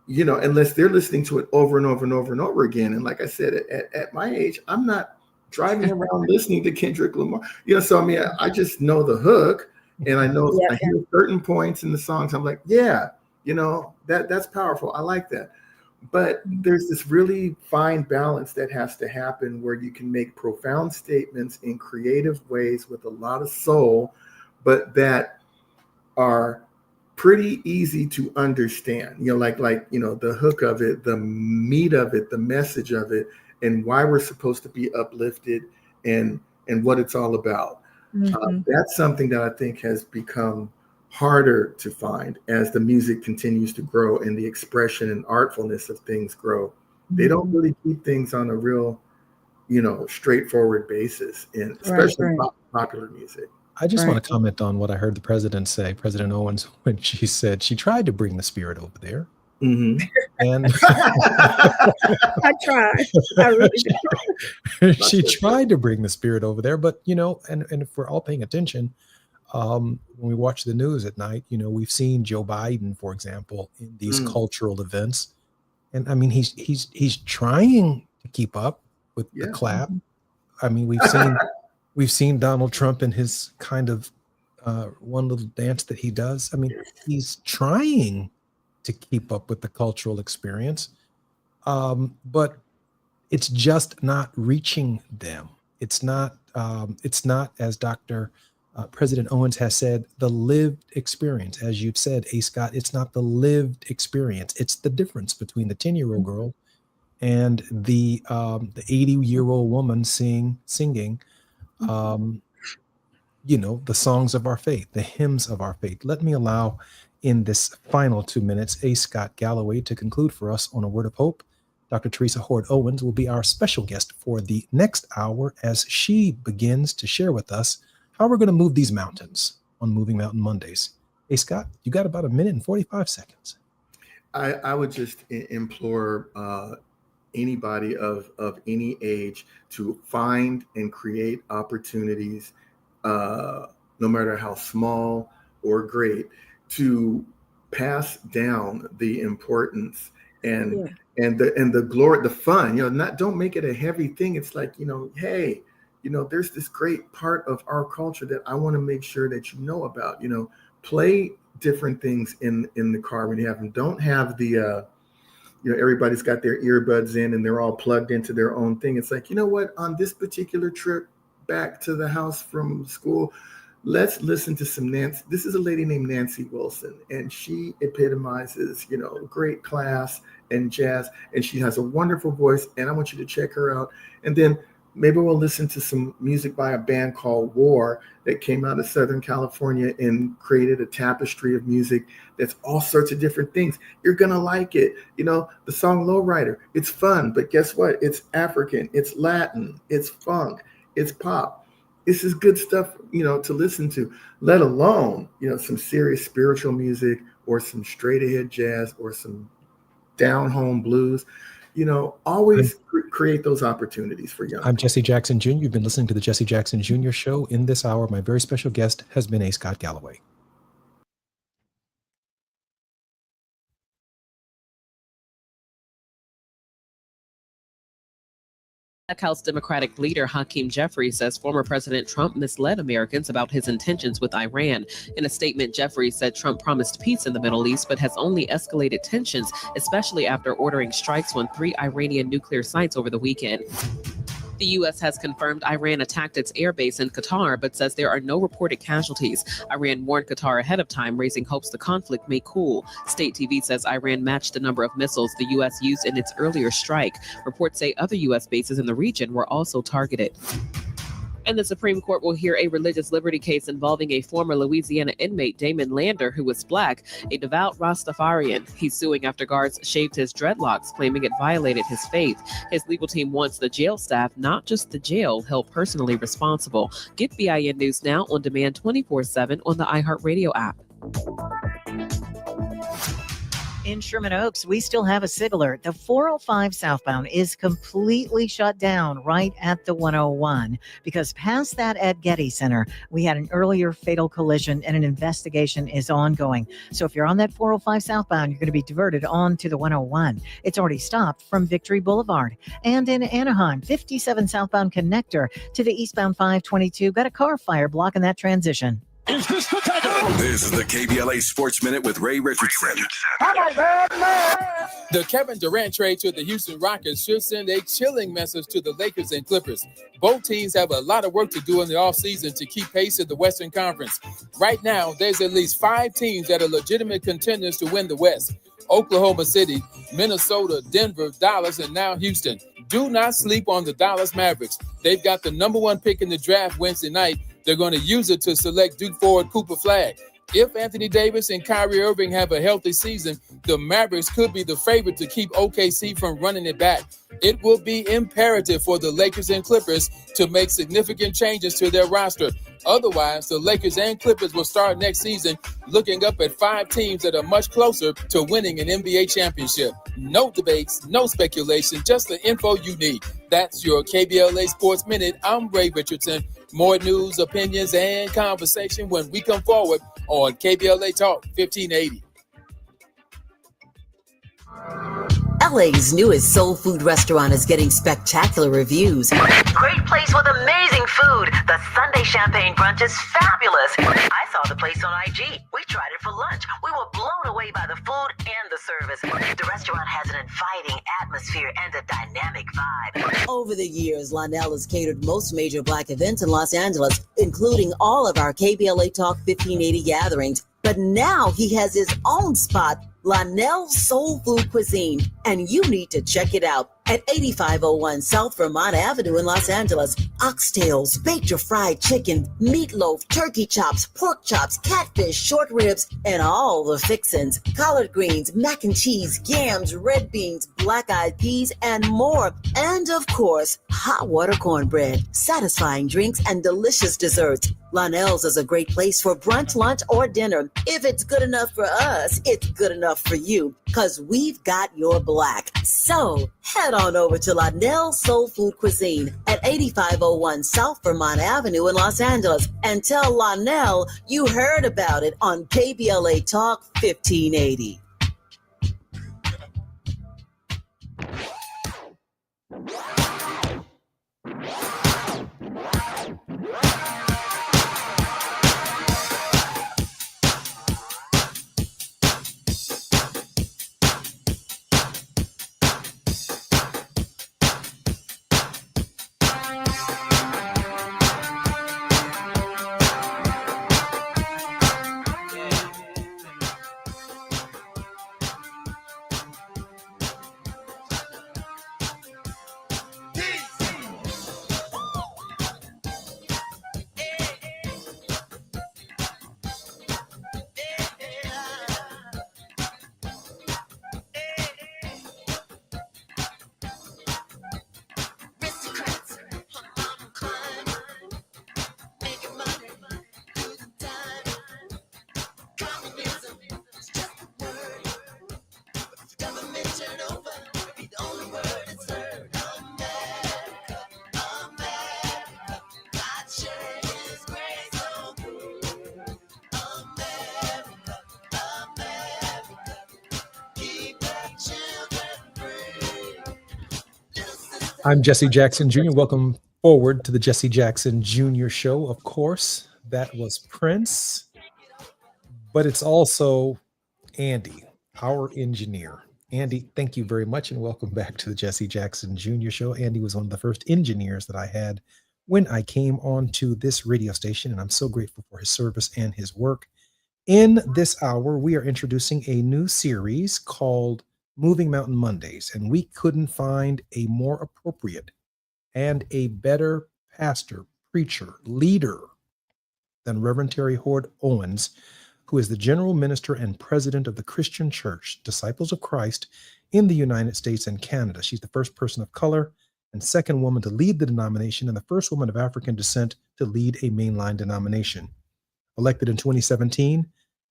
unless they're listening to it over and over and over and over again. And like I said, at my age, I'm not driving around listening to Kendrick Lamar. So I mean, I just know the hook, and I know I hear certain points in the songs. I'm like, that's powerful. I like that. But there's this really fine balance that has to happen where you can make profound statements in creative ways with a lot of soul, but that are pretty easy to understand. Like the hook of it, the meat of it, the message of it, and why we're supposed to be uplifted and what it's all about. That's something that I think has become harder to find as the music continues to grow and the expression and artfulness of things grow. They don't really keep things on a real, straightforward basis, and especially popular music. I just want to comment on what I heard the president say, President Owens, when she said she tried to bring the spirit over there. And I tried. I really did. She tried to bring the spirit over there, but and if we're all paying attention, when we watch the news at night, we've seen Joe Biden, for example, in these cultural events, and I mean he's trying to keep up with the clap. I mean we've seen Donald Trump in his kind of one little dance that he does. I mean he's trying to keep up with the cultural experience, but it's just not reaching them. It's not as Dr. President Owens has said, the lived experience. As you've said, A. Scott, it's not the lived experience. It's the difference between the 10-year-old girl and the 80-year-old woman singing, the songs of our faith, the hymns of our faith. Let me allow in this final 2 minutes, A. Scott Galloway to conclude for us on a word of hope. Dr. Teresa Hord Owens will be our special guest for the next hour as she begins to share with us how we're going to move these mountains on Moving Mountain Mondays. Hey, Scott, you got about 1 minute and 45 seconds. I would just implore anybody of any age to find and create opportunities, no matter how small or great, to pass down the importance and the glory, the fun. Don't make it a heavy thing. It's like, hey, there's this great part of our culture that I want to make sure that you know about. Play different things in the car when you have them. Don't have the everybody's got their earbuds in and they're all plugged into their own thing. It's like, what, on this particular trip back to the house from school, let's listen to some Nancy. This is a lady named Nancy Wilson, and she epitomizes, great class and jazz, and she has a wonderful voice, and I want you to check her out. And then maybe we'll listen to some music by a band called War that came out of Southern California and created a tapestry of music that's all sorts of different things. You're going to like it. The song Lowrider, it's fun, but guess what? It's African, it's Latin, it's funk, it's pop. This is good stuff, to listen to, let alone, some serious spiritual music or some straight ahead jazz or some down home blues. Always create those opportunities for young. I'm Jesse Jackson Jr. You've been listening to the Jesse Jackson Jr. Show. In this hour, my very special guest has been A. Scott Galloway. Black House Democratic leader Hakeem Jeffries says former President Trump misled Americans about his intentions with Iran. In a statement, Jeffries said Trump promised peace in the Middle East, but has only escalated tensions, especially after ordering strikes on 3 Iranian nuclear sites over the weekend. The U.S. has confirmed Iran attacked its airbase in Qatar, but says there are no reported casualties. Iran warned Qatar ahead of time, raising hopes the conflict may cool. State TV says Iran matched the number of missiles the U.S. used in its earlier strike. Reports say other U.S. bases in the region were also targeted. And the Supreme Court will hear a religious liberty case involving a former Louisiana inmate, Damon Lander, who was Black, a devout Rastafarian. He's suing after guards shaved his dreadlocks, claiming it violated his faith. His legal team wants the jail staff, not just the jail, held personally responsible. Get BIN News now on demand 24/7 on the iHeartRadio app. In Sherman Oaks, we still have a SIG alert. The 405 southbound is completely shut down right at the 101 because past that at Getty Center, we had an earlier fatal collision and an investigation is ongoing. So if you're on that 405 southbound, you're going to be diverted on to the 101. It's already stopped from Victory Boulevard. And in Anaheim, 57 southbound connector to the eastbound 522. Got a car fire blocking that transition. Is this the tackle? This is the KBLA Sports Minute with Ray Richardson. The Kevin Durant trade to the Houston Rockets should send a chilling message to the Lakers and Clippers. Both teams have a lot of work to do in the offseason to keep pace in the Western Conference. Right now, there's at least 5 teams that are legitimate contenders to win the West: Oklahoma City, Minnesota, Denver, Dallas, and now Houston. Do not sleep on the Dallas Mavericks. They've got the number 1 pick in the draft Wednesday night. They're going to use it to select Duke forward Cooper Flagg. If Anthony Davis and Kyrie Irving have a healthy season, the Mavericks could be the favorite to keep OKC from running it back. It will be imperative for the Lakers and Clippers to make significant changes to their roster. Otherwise, the Lakers and Clippers will start next season looking up at 5 teams that are much closer to winning an NBA championship. No debates, no speculation, just the info you need. That's your KBLA Sports Minute. I'm Ray Richardson. More news, opinions, and conversation when we come forward on KBLA Talk 1580. LA's newest soul food restaurant is getting spectacular reviews. Great place with amazing food. The Sunday champagne brunch is fabulous. I saw the place on IG. We tried it for lunch. We were blown away by the food and the service. The restaurant has an inviting atmosphere and a dynamic vibe. Over the years, Lionel has catered most major Black events in Los Angeles, including all of our KBLA Talk 1580 gatherings. But now he has his own spot, Lionel's Soul Food Cuisine, and you need to check it out at 8501 South Vermont Avenue in Los Angeles. Oxtails, baked or fried chicken, meatloaf, turkey chops, pork chops, catfish, short ribs, and all the fixins. Collard greens, mac and cheese, yams, red beans, black-eyed peas, and more. And of course, hot water cornbread, satisfying drinks, and delicious desserts. Lionel's is a great place for brunch, lunch, or dinner. If it's good enough for us, it's good enough for you. because we've got your black. So head on over to Lanelle Soul Food Cuisine at 8501 South Vermont Avenue in Los Angeles and tell Lanelle you heard about it on KBLA Talk 1580. I'm Jesse Jackson Jr. Welcome forward to the Jesse Jackson Jr. Show. Of course, that was Prince, but it's also Andy, our engineer. Andy, thank you very much and welcome back to the Jesse Jackson Jr. Show. Andy was one of the first engineers that I had when I came onto this radio station, and I'm so grateful for his service and his work. In this hour, we are introducing a new series called Moving Mountain Mondays, and we couldn't find a more appropriate and a better pastor, preacher, leader than Reverend Terry Hoard Owens, who is the general minister and president of the Christian Church, Disciples of Christ, in the United States and Canada. She's the first person of color and second woman to lead the denomination and the first woman of African descent to lead a mainline denomination. Elected in 2017,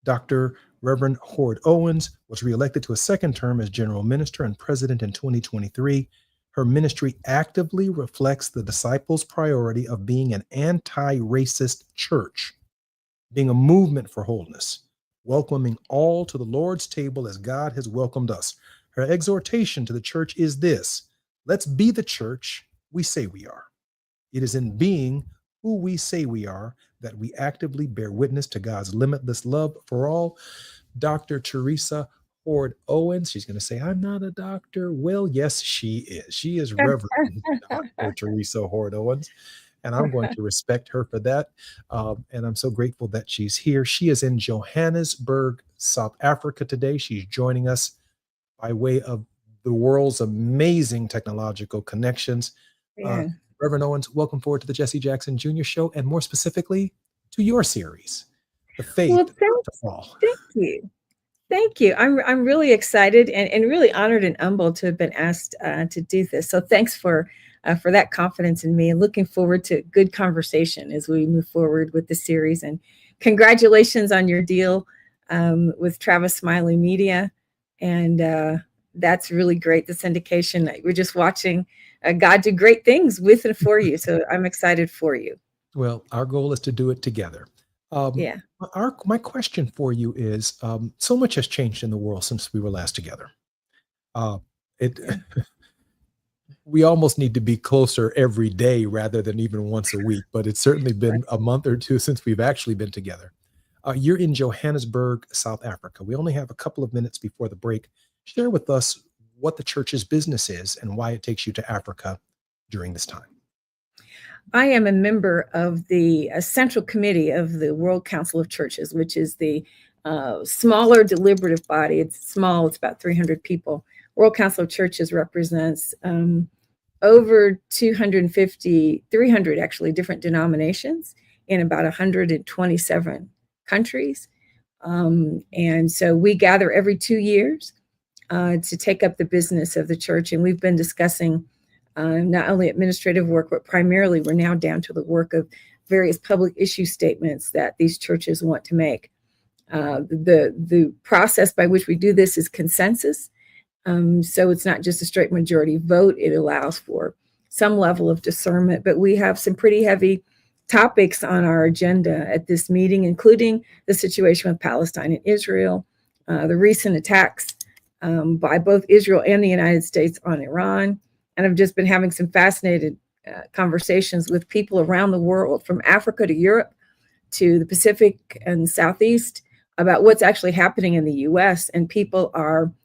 Dr. Reverend Hoard Owens was reelected to a second term as general minister and president in 2023. Her ministry actively reflects the disciples' priority of being an anti-racist church, being a movement for wholeness, welcoming all to the Lord's table as God has welcomed us. Her exhortation to the church is this: let's be the church we say we are. It is in being who we say we are that we actively bear witness to God's limitless love for all. Dr. Teresa Hoard Owens, she's going to say, I'm not a doctor. Well, yes, she is. She is Reverend Dr. Teresa Hoard Owens, and I'm going to respect her for that. And I'm so grateful that she's here. She is in Johannesburg, South Africa today. She's joining us by way of the world's amazing technological connections. Yeah. Reverend Owens, welcome forward to the Jesse Jackson Jr. Show, and more specifically to your series, The Faith to Fall. Thank you. Thank you. I'm really excited and really honored and humbled to have been asked to do this. So thanks for that confidence in me, and looking forward to good conversation as we move forward with the series. And congratulations on your deal with Travis Smiley Media. And that's really great. The syndication, we're just watching God do great things with and for you. So I'm excited for you. Well, our goal is to do it together. Yeah. My question for you is, so much has changed in the world since we were last together. We almost need to be closer every day rather than even once a week, but it's certainly been a month or two since we've actually been together. You're in Johannesburg, South Africa. We only have a couple of minutes before the break. Share with us what the church's business is and why it takes you to Africa during this time. I am a member of the Central Committee of the World Council of Churches, which is the smaller deliberative body. It's small, it's about 300 people. World Council of Churches represents over 300 actually different denominations in about 127 countries. And so we gather every 2 years to take up the business of the church. And we've been discussing not only administrative work, but primarily we're now down to the work of various public issue statements that these churches want to make. The process by which we do this is consensus. So it's not just a straight majority vote. It allows for some level of discernment, but we have some pretty heavy topics on our agenda at this meeting, including the situation with Palestine and Israel, the recent attacks by both Israel and the United States on Iran. And I've just been having some fascinating conversations with people around the world, from Africa to Europe to the Pacific and Southeast, about what's actually happening in the US. And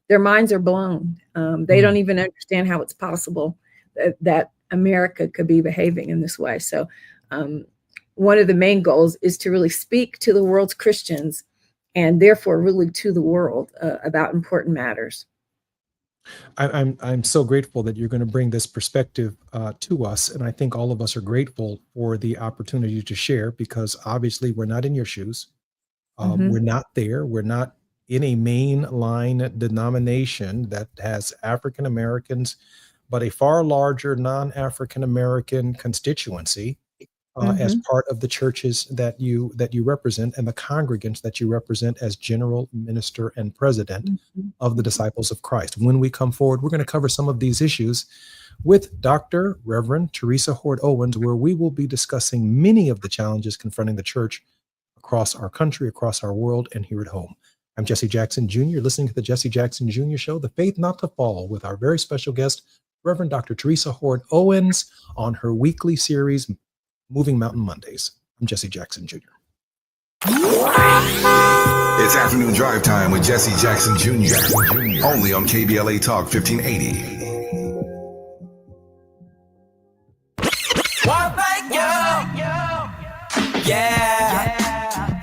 their minds are blown. They don't even understand how it's possible that America could be behaving in this way. So one of the main goals is to really speak to the world's Christians, and therefore really to the world about important matters. I'm so grateful that you're going to bring this perspective to us, and I think all of us are grateful for the opportunity to share, because obviously we're not in your shoes. We're not there. We're not in a mainline denomination that has African Americans, but a far larger non-African American constituency as part of the churches that you represent, and the congregants that you represent as general, minister, and president of the Disciples of Christ. When we come forward, we're going to cover some of these issues with Dr. Reverend Teresa Hoard Owens, where we will be discussing many of the challenges confronting the church across our country, across our world, and here at home. I'm Jesse Jackson Jr., listening to the Jesse Jackson Jr. Show, The Faith Not to Fall, with our very special guest, Reverend Dr. Teresa Hoard Owens, on her weekly series, Moving Mountain Mondays. I'm Jesse Jackson Jr. It's afternoon drive time with Jesse Jackson Jr. Only on KBLA Talk 1580.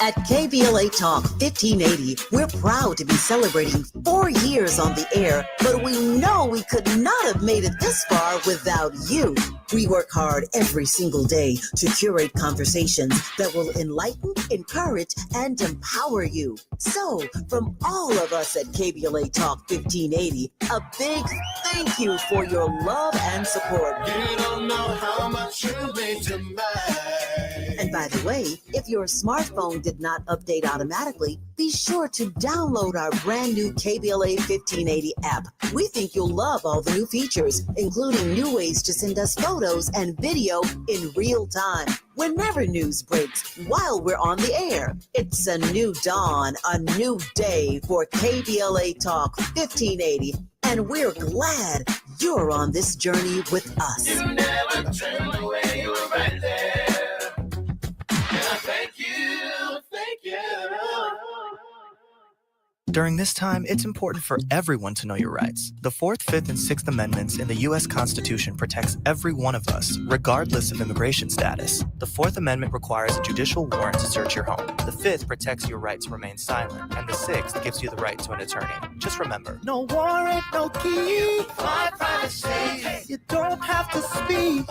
At KBLA Talk 1580, we're proud to be celebrating 4 years on the air, but we know we could not have made it this far without you. We work hard every single day to curate conversations that will enlighten, encourage, and empower you. So, from all of us at KBLA Talk 1580, a big thank you for your love and support. You don't know how much you mean to me. And by the way, if your smartphone did not update automatically, be sure to download our brand new KBLA 1580 app. We think you'll love all the new features, including new ways to send us photos and video in real time. Whenever news breaks while we're on the air, it's a new dawn, a new day for KBLA Talk 1580. And we're glad you're on this journey with us. You never turned away, you were right there. Thank you, thank you. During this time, it's important for everyone to know your rights. The 4th, 5th, and 6th Amendments in the U.S. Constitution protects every one of us, regardless of immigration status. The 4th Amendment requires a judicial warrant to search your home. The 5th protects your right to remain silent, and the 6th gives you the right to an attorney. Just remember, no warrant, no key, my privacy. You don't have to speak.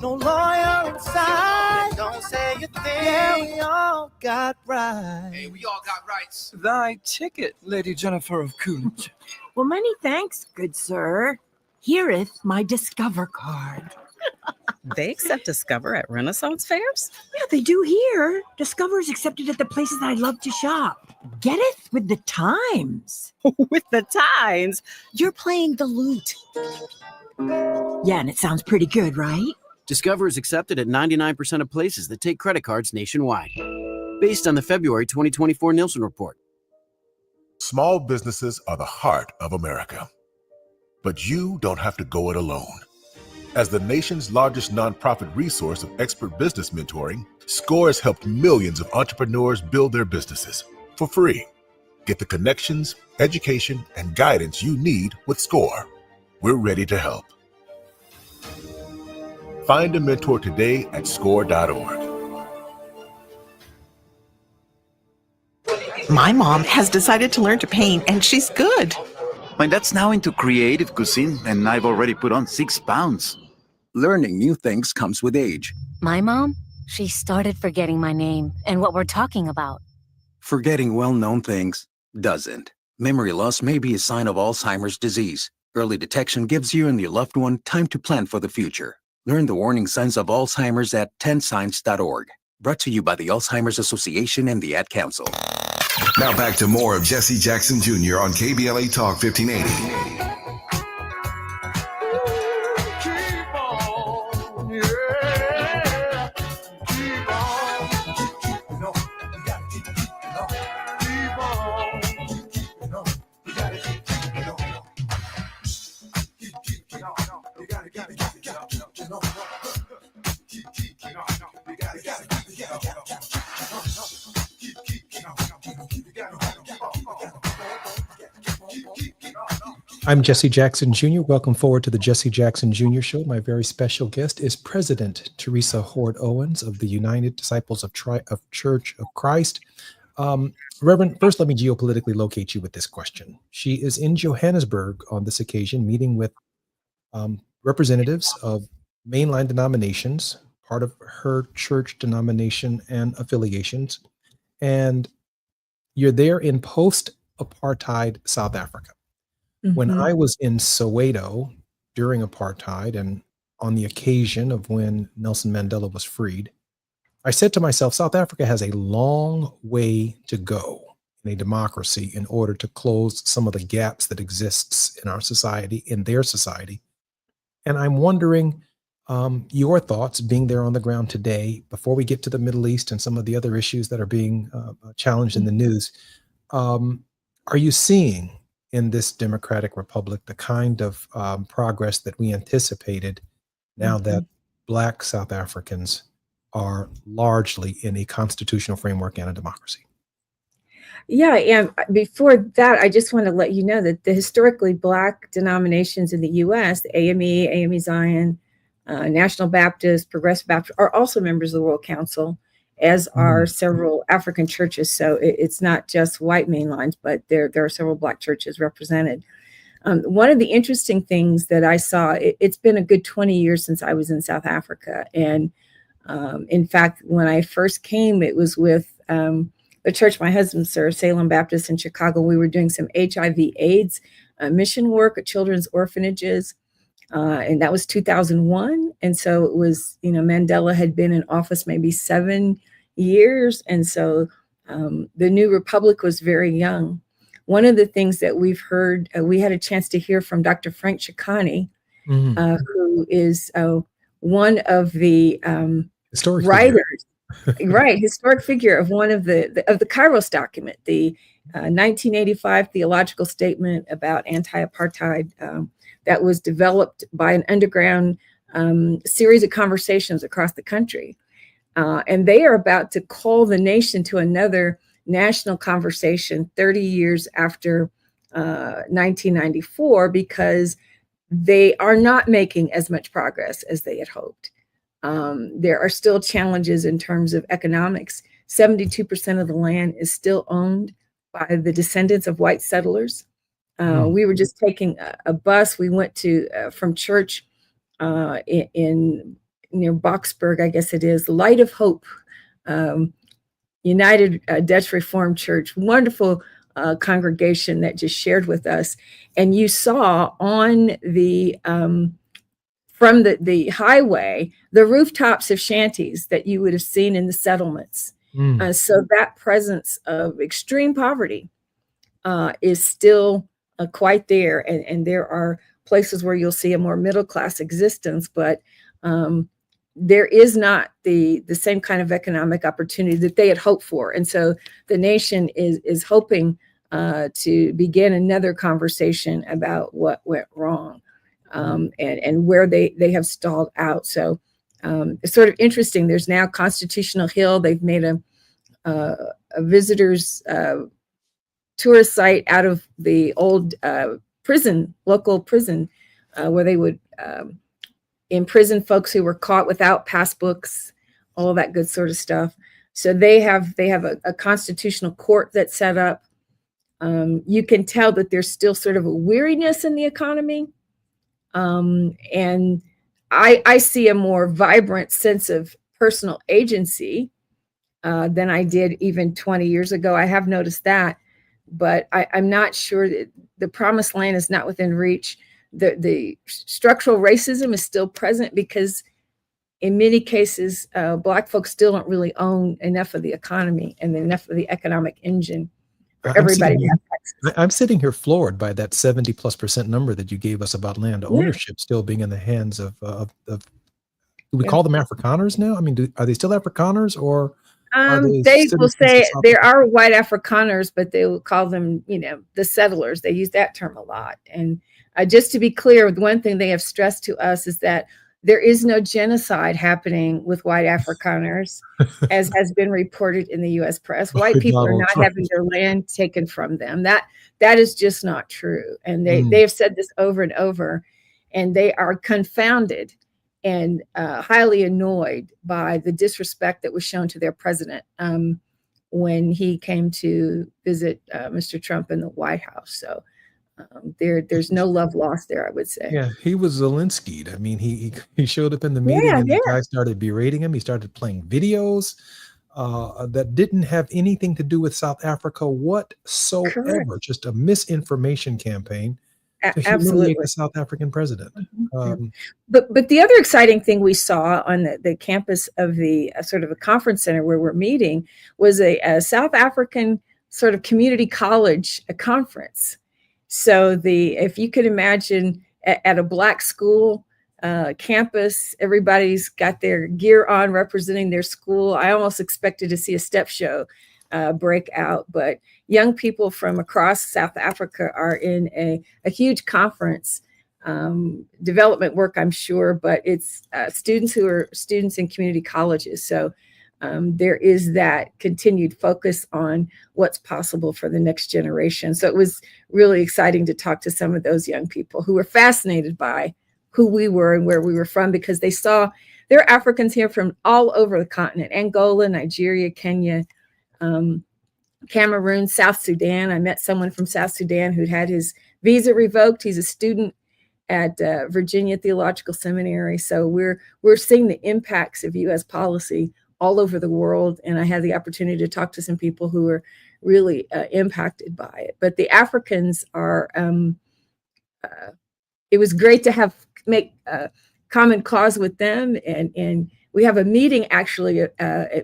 No lawyer inside. Don't say a thing. Yeah, we all got rights. Hey, we all got rights. Thy ticket, Lady Jennifer of Coolidge. Well, many thanks, good sir. Here'th my Discover card. They accept Discover at Renaissance fairs? Yeah, they do here. Discover is accepted at the places I love to shop. Getteth with the times. With the times? You're playing the lute. Yeah, and it sounds pretty good, right? Discover is accepted at 99% of places that take credit cards nationwide, based on the February 2024 Nielsen Report. Small businesses are the heart of America. But you don't have to go it alone. As the nation's largest nonprofit resource of expert business mentoring, SCORE has helped millions of entrepreneurs build their businesses for free. Get the connections, education, and guidance you need with SCORE. We're ready to help. Find a mentor today at score.org. My mom has decided to learn to paint, and she's good. My dad's now into creative cuisine, and I've already put on 6 pounds. Learning new things comes with age. My mom, she started forgetting my name and what we're talking about. Forgetting well-known things doesn't. Memory loss may be a sign of Alzheimer's disease. Early detection gives you and your loved one time to plan for the future. Learn the warning signs of Alzheimer's at 10signs.org. Brought to you by the Alzheimer's Association and the Ad Council. Now back to more of Jesse Jackson Jr. on KBLA Talk 1580. I'm Jesse Jackson Jr. Welcome forward to the Jesse Jackson Jr. Show. My very special guest is President Teresa Hoard Owens of the United Disciples of Church of Christ. Reverend, first let me geopolitically locate you with this question. She is in Johannesburg on this occasion, meeting with representatives of mainline denominations, part of her church denomination and affiliations, and you're there in post-apartheid South Africa. When I was in Soweto during apartheid and on the occasion of when Nelson Mandela was freed, I said to myself, South Africa has a long way to go in a democracy in order to close some of the gaps that exists in our society, in their society. And I'm wondering your thoughts being there on the ground today, before we get to the Middle East and some of the other issues that are being challenged in the news. Are you seeing in this democratic republic the kind of progress that we anticipated now that Black South Africans are largely in a constitutional framework and a democracy? Yeah, and before that, I just want to let you know that the historically Black denominations in the U.S., the AME Zion, National Baptist, Progressive Baptist, are also members of the World Council, as are several African churches. So it's not just white mainlines, but there are several Black churches represented. One of the interesting things that I saw, it's been a good 20 years since I was in South Africa. And in fact, when I first came, it was with the church my husband served, Salem Baptist in Chicago. We were doing some HIV/AIDS mission work at children's orphanages. And that was 2001. And so it was, Mandela had been in office maybe 7 years. And so the new republic was very young. One of the things that we've heard, we had a chance to hear from Dr. Frank Chikane, who is one of the writers, right, historic figure of one of the Kairos document, the 1985 theological statement about anti-apartheid that was developed by an underground series of conversations across the country. And they are about to call the nation to another national conversation 30 years after 1994, because they are not making as much progress as they had hoped. There are still challenges in terms of economics. 72% of the land is still owned by the descendants of white settlers. We were just taking a bus. We went to from church in near Boksburg, I guess it is, Light of Hope, United Dutch Reformed Church, wonderful congregation that just shared with us. And you saw on the from the highway, the rooftops of shanties that you would have seen in the settlements. So that presence of extreme poverty is still quite there. And there are places where you'll see a more middle-class existence, but there is not the same kind of economic opportunity that they had hoped for. And so the nation is hoping to begin another conversation about what went wrong and where they have stalled out. So it's sort of interesting. There's now Constitutional Hill. They've made a visitors tourist site out of the old local prison, where they would imprison folks who were caught without passbooks, all that good sort of stuff. So they have a constitutional court that's set up. You can tell that there's still sort of a weariness in the economy. And I see a more vibrant sense of personal agency than I did even 20 years ago. I have noticed that, but I'm not sure that the promised land is not within reach. The structural racism is still present because in many cases, Black folks still don't really own enough of the economy and enough of the economic engine for everybody to have access. I'm sitting here floored by that 70+% number that you gave us about land ownership still being in the hands of do we call them Afrikaners now? I mean, are they still Afrikaners, or are They will citizens say of South there are white Afrikaners, but they will call them, the settlers. They use that term a lot. And just to be clear, the one thing they have stressed to us is that there is no genocide happening with white Afrikaners, as has been reported in the U.S. press. White people are not having their land taken from them. That is just not true. And they have said this over and over, and they are confounded and highly annoyed by the disrespect that was shown to their president when he came to visit Mr. Trump in the White House. So there's no love lost there, I would say. Yeah, he was Zelensky'd. I mean, he showed up in the meeting and the guy started berating him. He started playing videos that didn't have anything to do with South Africa whatsoever. Correct. Just a misinformation campaign to humiliate the South African president. But the other exciting thing we saw on the campus of the sort of a conference center where we're meeting was a South African sort of community college conference. So if you could imagine at a Black school campus, everybody's got their gear on representing their school. I almost expected to see a step show break out, but young people from across South Africa are in a huge conference, development work, I'm sure, but it's students who are students in community colleges. So there is that continued focus on what's possible for the next generation. So it was really exciting to talk to some of those young people who were fascinated by who we were and where we were from, because they saw there are Africans here from all over the continent: Angola, Nigeria, Kenya, Cameroon, South Sudan. I met someone from South Sudan who'd had his visa revoked. He's a student at Virginia Theological Seminary. So we're seeing the impacts of U.S. policy all over the world. And I had the opportunity to talk to some people who were really impacted by it. But the Africans are, it was great to make common cause with them. And we have a meeting actually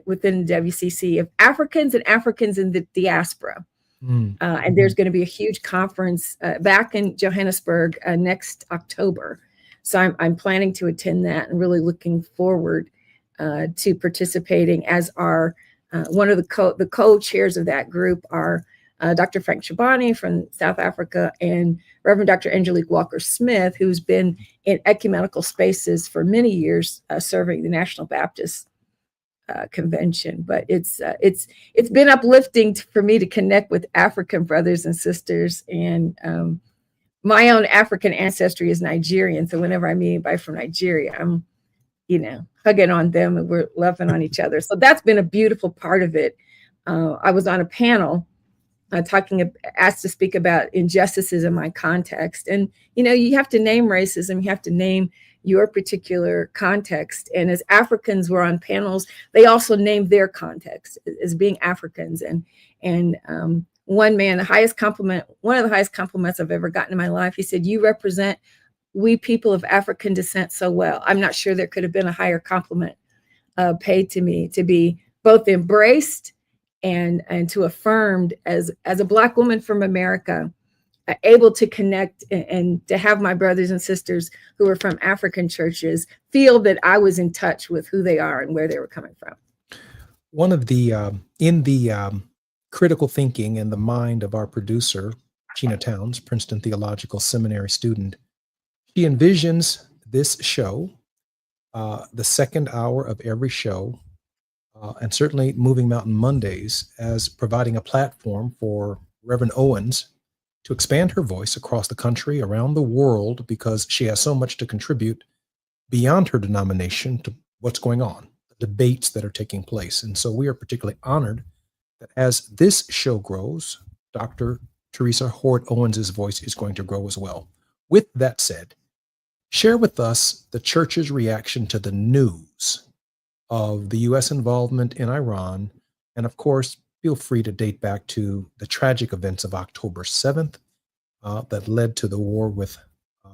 within the WCC of Africans and Africans in the diaspora. And there's going to be a huge conference back in Johannesburg next October. So I'm planning to attend that and really looking forward to participating, as are one of the co-chairs of that group are Dr. Frank Shabani from South Africa and Reverend Dr. Angelique Walker-Smith, who's been in ecumenical spaces for many years, serving the National Baptist Convention. But it's been uplifting for me to connect with African brothers and sisters, and my own African ancestry is Nigerian. So whenever I meet anybody from Nigeria, I'm hugging on them and we're loving on each other. So that's been a beautiful part of it. I was on a panel asked to speak about injustices in my context. And, you have to name racism, you have to name your particular context. And as Africans were on panels, they also named their context as being Africans. And one man, one of the highest compliments I've ever gotten in my life, he said, "You represent we people of African descent so well." I'm not sure there could have been a higher compliment paid to me, to be both embraced and to affirmed as a Black woman from America, able to connect and to have my brothers and sisters who are from African churches feel that I was in touch with who they are and where they were coming from. One of the in the critical thinking and the mind of our producer, Gina Towns, Princeton Theological Seminary student, she envisions this show, the second hour of every show, and certainly Moving Mountain Mondays, as providing a platform for Reverend Owens to expand her voice across the country, around the world, because she has so much to contribute beyond her denomination to what's going on, the debates that are taking place. And so we are particularly honored that as this show grows, Dr. Teresa Hort Owens' voice is going to grow as well. With that said, share with us the church's reaction to the news of the U.S. involvement in Iran. And of course, feel free to date back to the tragic events of October 7th that led to the war with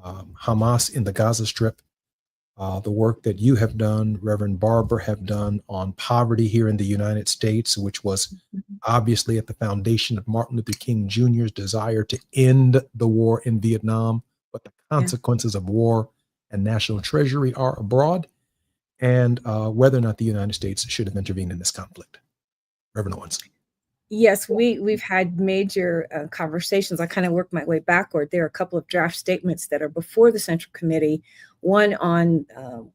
Hamas in the Gaza Strip. the work that you have done, Reverend Barber, have done on poverty here in the United States, which was obviously at the foundation of Martin Luther King Jr.'s desire to end the war in Vietnam, but the consequences of war and national treasury are abroad, and whether or not the United States should have intervened in this conflict. Reverend Owens. Yes, we've had major conversations. I kind of worked my way backward. There are a couple of draft statements that are before the Central Committee, one on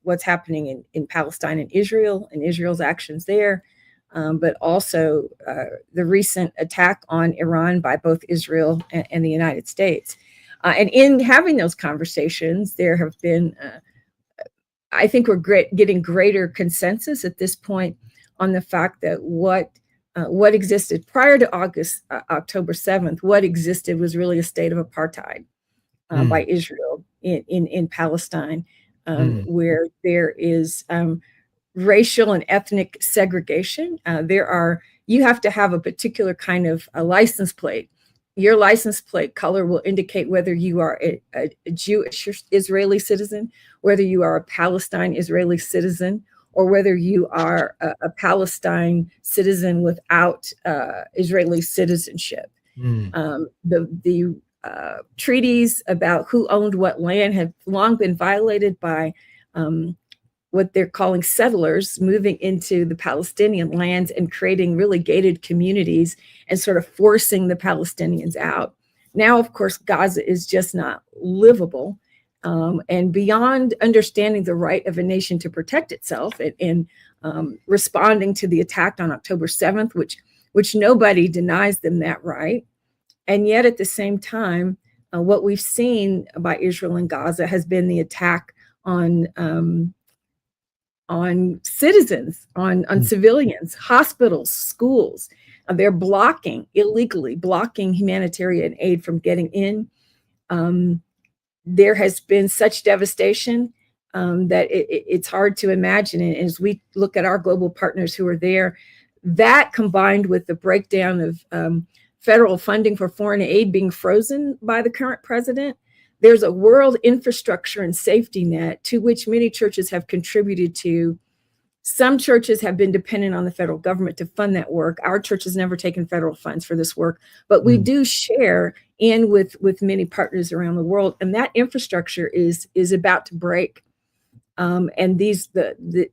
what's happening in Palestine and Israel's actions there, but also the recent attack on Iran by both Israel and the United States. And in having those conversations, there have been, I think we're getting greater consensus at this point on the fact that what existed prior to October 7th, what existed was really a state of apartheid by Israel in Palestine, where there is racial and ethnic segregation. You have to have a particular kind of a license plate. Your license plate color will indicate whether you are a Jewish Israeli citizen, whether you are a Palestine Israeli citizen, or whether you are a Palestine citizen without Israeli citizenship. The treaties about who owned what land have long been violated by what they're calling settlers moving into the Palestinian lands and creating really gated communities and sort of forcing the Palestinians out. Now, of course, Gaza is just not livable. And beyond understanding the right of a nation to protect itself and responding to the attack on October 7th, which nobody denies them that right. And yet at the same time, what we've seen by Israel in Gaza has been the attack on citizens, on civilians, hospitals, schools. They're illegally blocking humanitarian aid from getting in. There has been such devastation that it's hard to imagine. And as we look at our global partners who are there, that combined with the breakdown of federal funding for foreign aid being frozen by the current president, there's a world infrastructure and safety net to which many churches have contributed to. Some churches have been dependent on the federal government to fund that work. Our church has never taken federal funds for this work, but we do share in with many partners around the world, and that infrastructure is about to break. And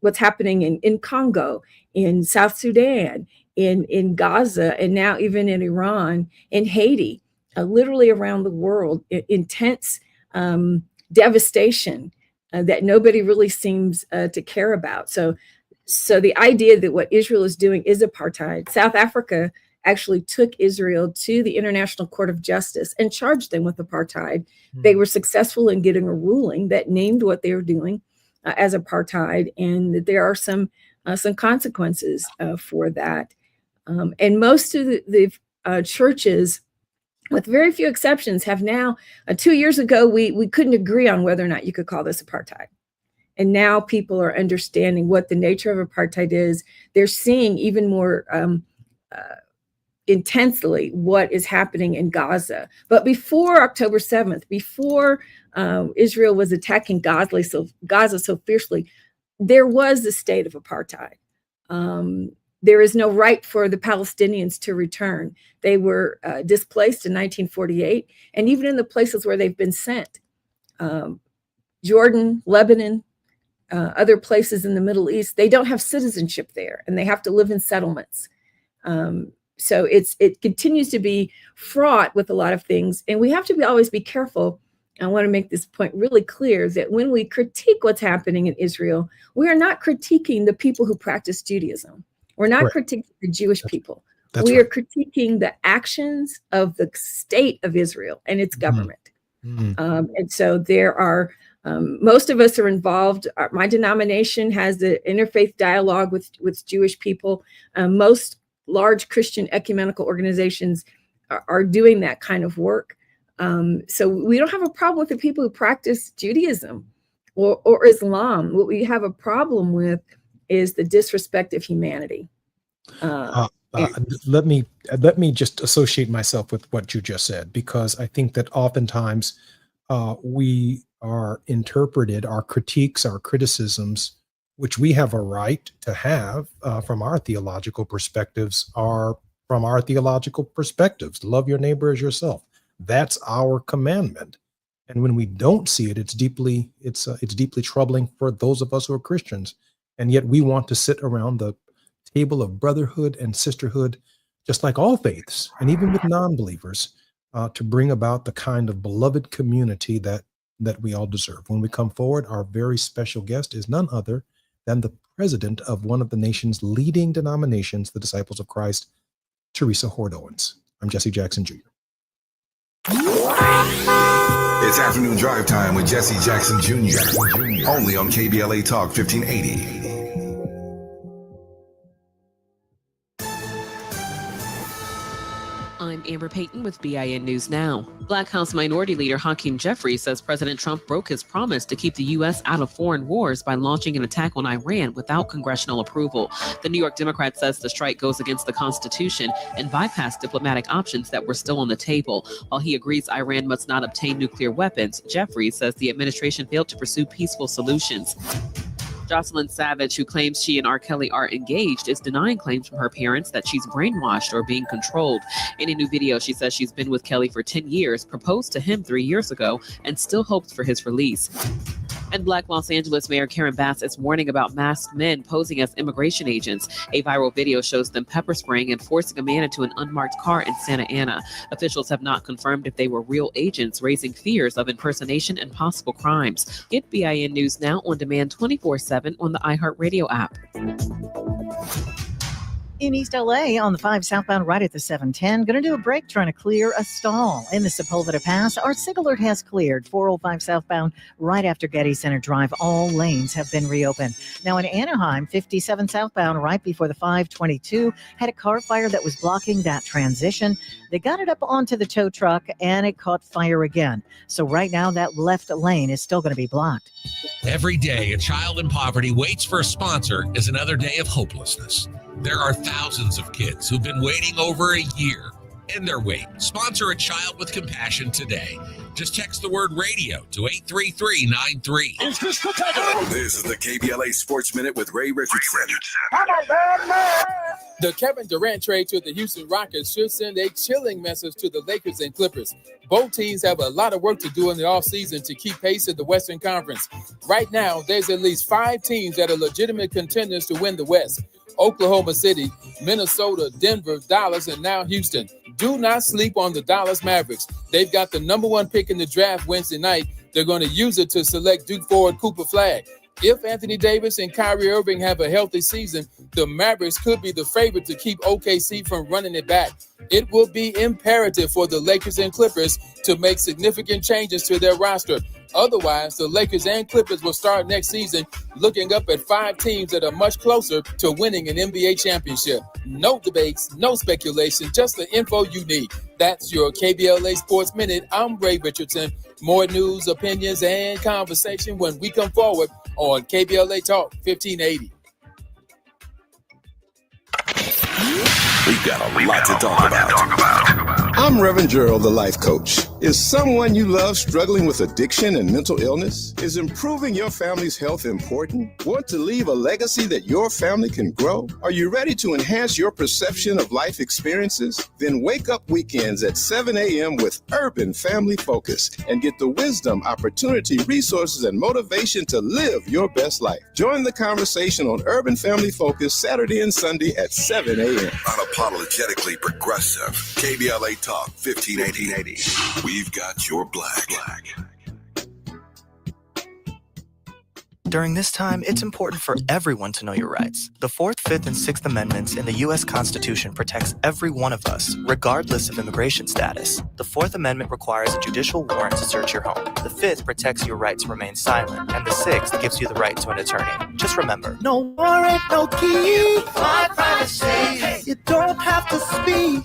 what's happening in Congo, in South Sudan, in Gaza, and now even in Iran, in Haiti, literally around the world, intense devastation that nobody really seems to care about. So the idea that what Israel is doing is apartheid. South Africa actually took Israel to the International Court of Justice and charged them with apartheid. They were successful in getting a ruling that named what they were doing as apartheid, and that there are some consequences for that. And most of the churches, with very few exceptions, have now, 2 years ago, we couldn't agree on whether or not you could call this apartheid. And now people are understanding what the nature of apartheid is. They're seeing even more intensely what is happening in Gaza. But before October 7th, before Israel was attacking Gaza so fiercely, there was a state of apartheid. There is no right for the Palestinians to return. They were displaced in 1948, and even in the places where they've been sent, Jordan, Lebanon, other places in the Middle East, they don't have citizenship there, and they have to live in settlements. So it continues to be fraught with a lot of things, and we have to always be careful. I want to make this point really clear that when we critique what's happening in Israel, we are not critiquing the people who practice Judaism. We're not critiquing the Jewish people. We are critiquing the actions of the state of Israel and its government. And so there are, most of us are involved. My denomination has the interfaith dialogue with Jewish people. Most large Christian ecumenical organizations are doing that kind of work. So we don't have a problem with the people who practice Judaism or Islam. What we have a problem with is the disrespect of humanity. Let me just associate myself with what you just said, because I think that oftentimes we are interpreted, our critiques, our criticisms, which we have a right to have from our theological perspectives, are from our theological perspectives. Love your neighbor as yourself. That's our commandment. And when we don't see it, it's deeply troubling for those of us who are Christians. And yet we want to sit around the table of brotherhood and sisterhood, just like all faiths, and even with non-believers, to bring about the kind of beloved community that we all deserve. When we come forward, our very special guest is none other than the president of one of the nation's leading denominations, the Disciples of Christ, Teresa Hoard Owens. I'm Jesse Jackson Jr. It's afternoon drive time with Jesse Jackson Jr. Only on KBLA Talk 1580. I'm Amber Payton with BIN News Now. Black House Minority Leader Hakeem Jeffries says President Trump broke his promise to keep the U.S. out of foreign wars by launching an attack on Iran without congressional approval. The New York Democrat says the strike goes against the Constitution and bypassed diplomatic options that were still on the table. While he agrees Iran must not obtain nuclear weapons, Jeffries says the administration failed to pursue peaceful solutions. Jocelyn Savage, who claims she and R. Kelly are engaged, is denying claims from her parents that she's brainwashed or being controlled. In a new video, she says she's been with Kelly for 10 years, proposed to him 3 years ago, and still hopes for his release. And Black Los Angeles Mayor Karen Bass is warning about masked men posing as immigration agents. A viral video shows them pepper spraying and forcing a man into an unmarked car in Santa Ana. Officials have not confirmed if they were real agents, raising fears of impersonation and possible crimes. Get BIN News Now on demand 24/7 on the iHeartRadio app. In East LA on the 5 southbound right at the 710. Going to do a break trying to clear a stall in the Sepulveda Pass. Our SIG alert has cleared 405 southbound right after Getty Center Drive. All lanes have been reopened. Now in Anaheim, 57 southbound right before the 522 had a car fire that was blocking that transition. They got it up onto the tow truck and it caught fire again. So right now that left lane is still going to be blocked. Every day a child in poverty waits for a sponsor is another day of hopelessness. There are thousands of kids who've been waiting over a year. End their wait. Sponsor a child with compassion today. Just text the word radio to 83393. This is the KBLA Sports Minute with Ray Richardson. The Kevin Durant trade to the Houston Rockets should send a chilling message to the Lakers and Clippers. Both teams have a lot of work to do in the offseason to keep pace in the Western Conference. Right now, there's at least 5 teams that are legitimate contenders to win the West: Oklahoma City, Minnesota, Denver, Dallas, and now Houston. Do not sleep on the Dallas Mavericks. They've got the #1 pick in the draft Wednesday night. They're going to use it to select Duke forward Cooper Flagg. If Anthony Davis and Kyrie Irving have a healthy season, the Mavericks could be the favorite to keep OKC from running it back. It will be imperative for the Lakers and Clippers to make significant changes to their roster. Otherwise, the Lakers and Clippers will start next season looking up at 5 teams that are much closer to winning an NBA championship. No debates, no speculation, just the info you need. That's your KBLA Sports Minute. I'm Ray Richardson. More news, opinions, and conversation when we come forward on KBLA Talk 1580. We've got a lot to talk about. I'm Reverend Gerald, the life coach. Is someone you love struggling with addiction and mental illness? Is improving your family's health important? Want to leave a legacy that your family can grow? Are you ready to enhance your perception of life experiences? Then wake up weekends at 7 a.m. with Urban Family Focus and get the wisdom, opportunity, resources, and motivation to live your best life. Join the conversation on Urban Family Focus Saturday and Sunday at 7 a.m. Unapologetically progressive. KBLA Talk 1580. We've got your black. During this time, it's important for everyone to know your rights. The 4th, 5th, and 6th Amendments in the U.S. Constitution protects every one of us, regardless of immigration status. The 4th Amendment requires a judicial warrant to search your home. The 5th protects your right to remain silent. And the 6th gives you the right to an attorney. Just remember, no warrant, no key, my privacy. You don't have to speak.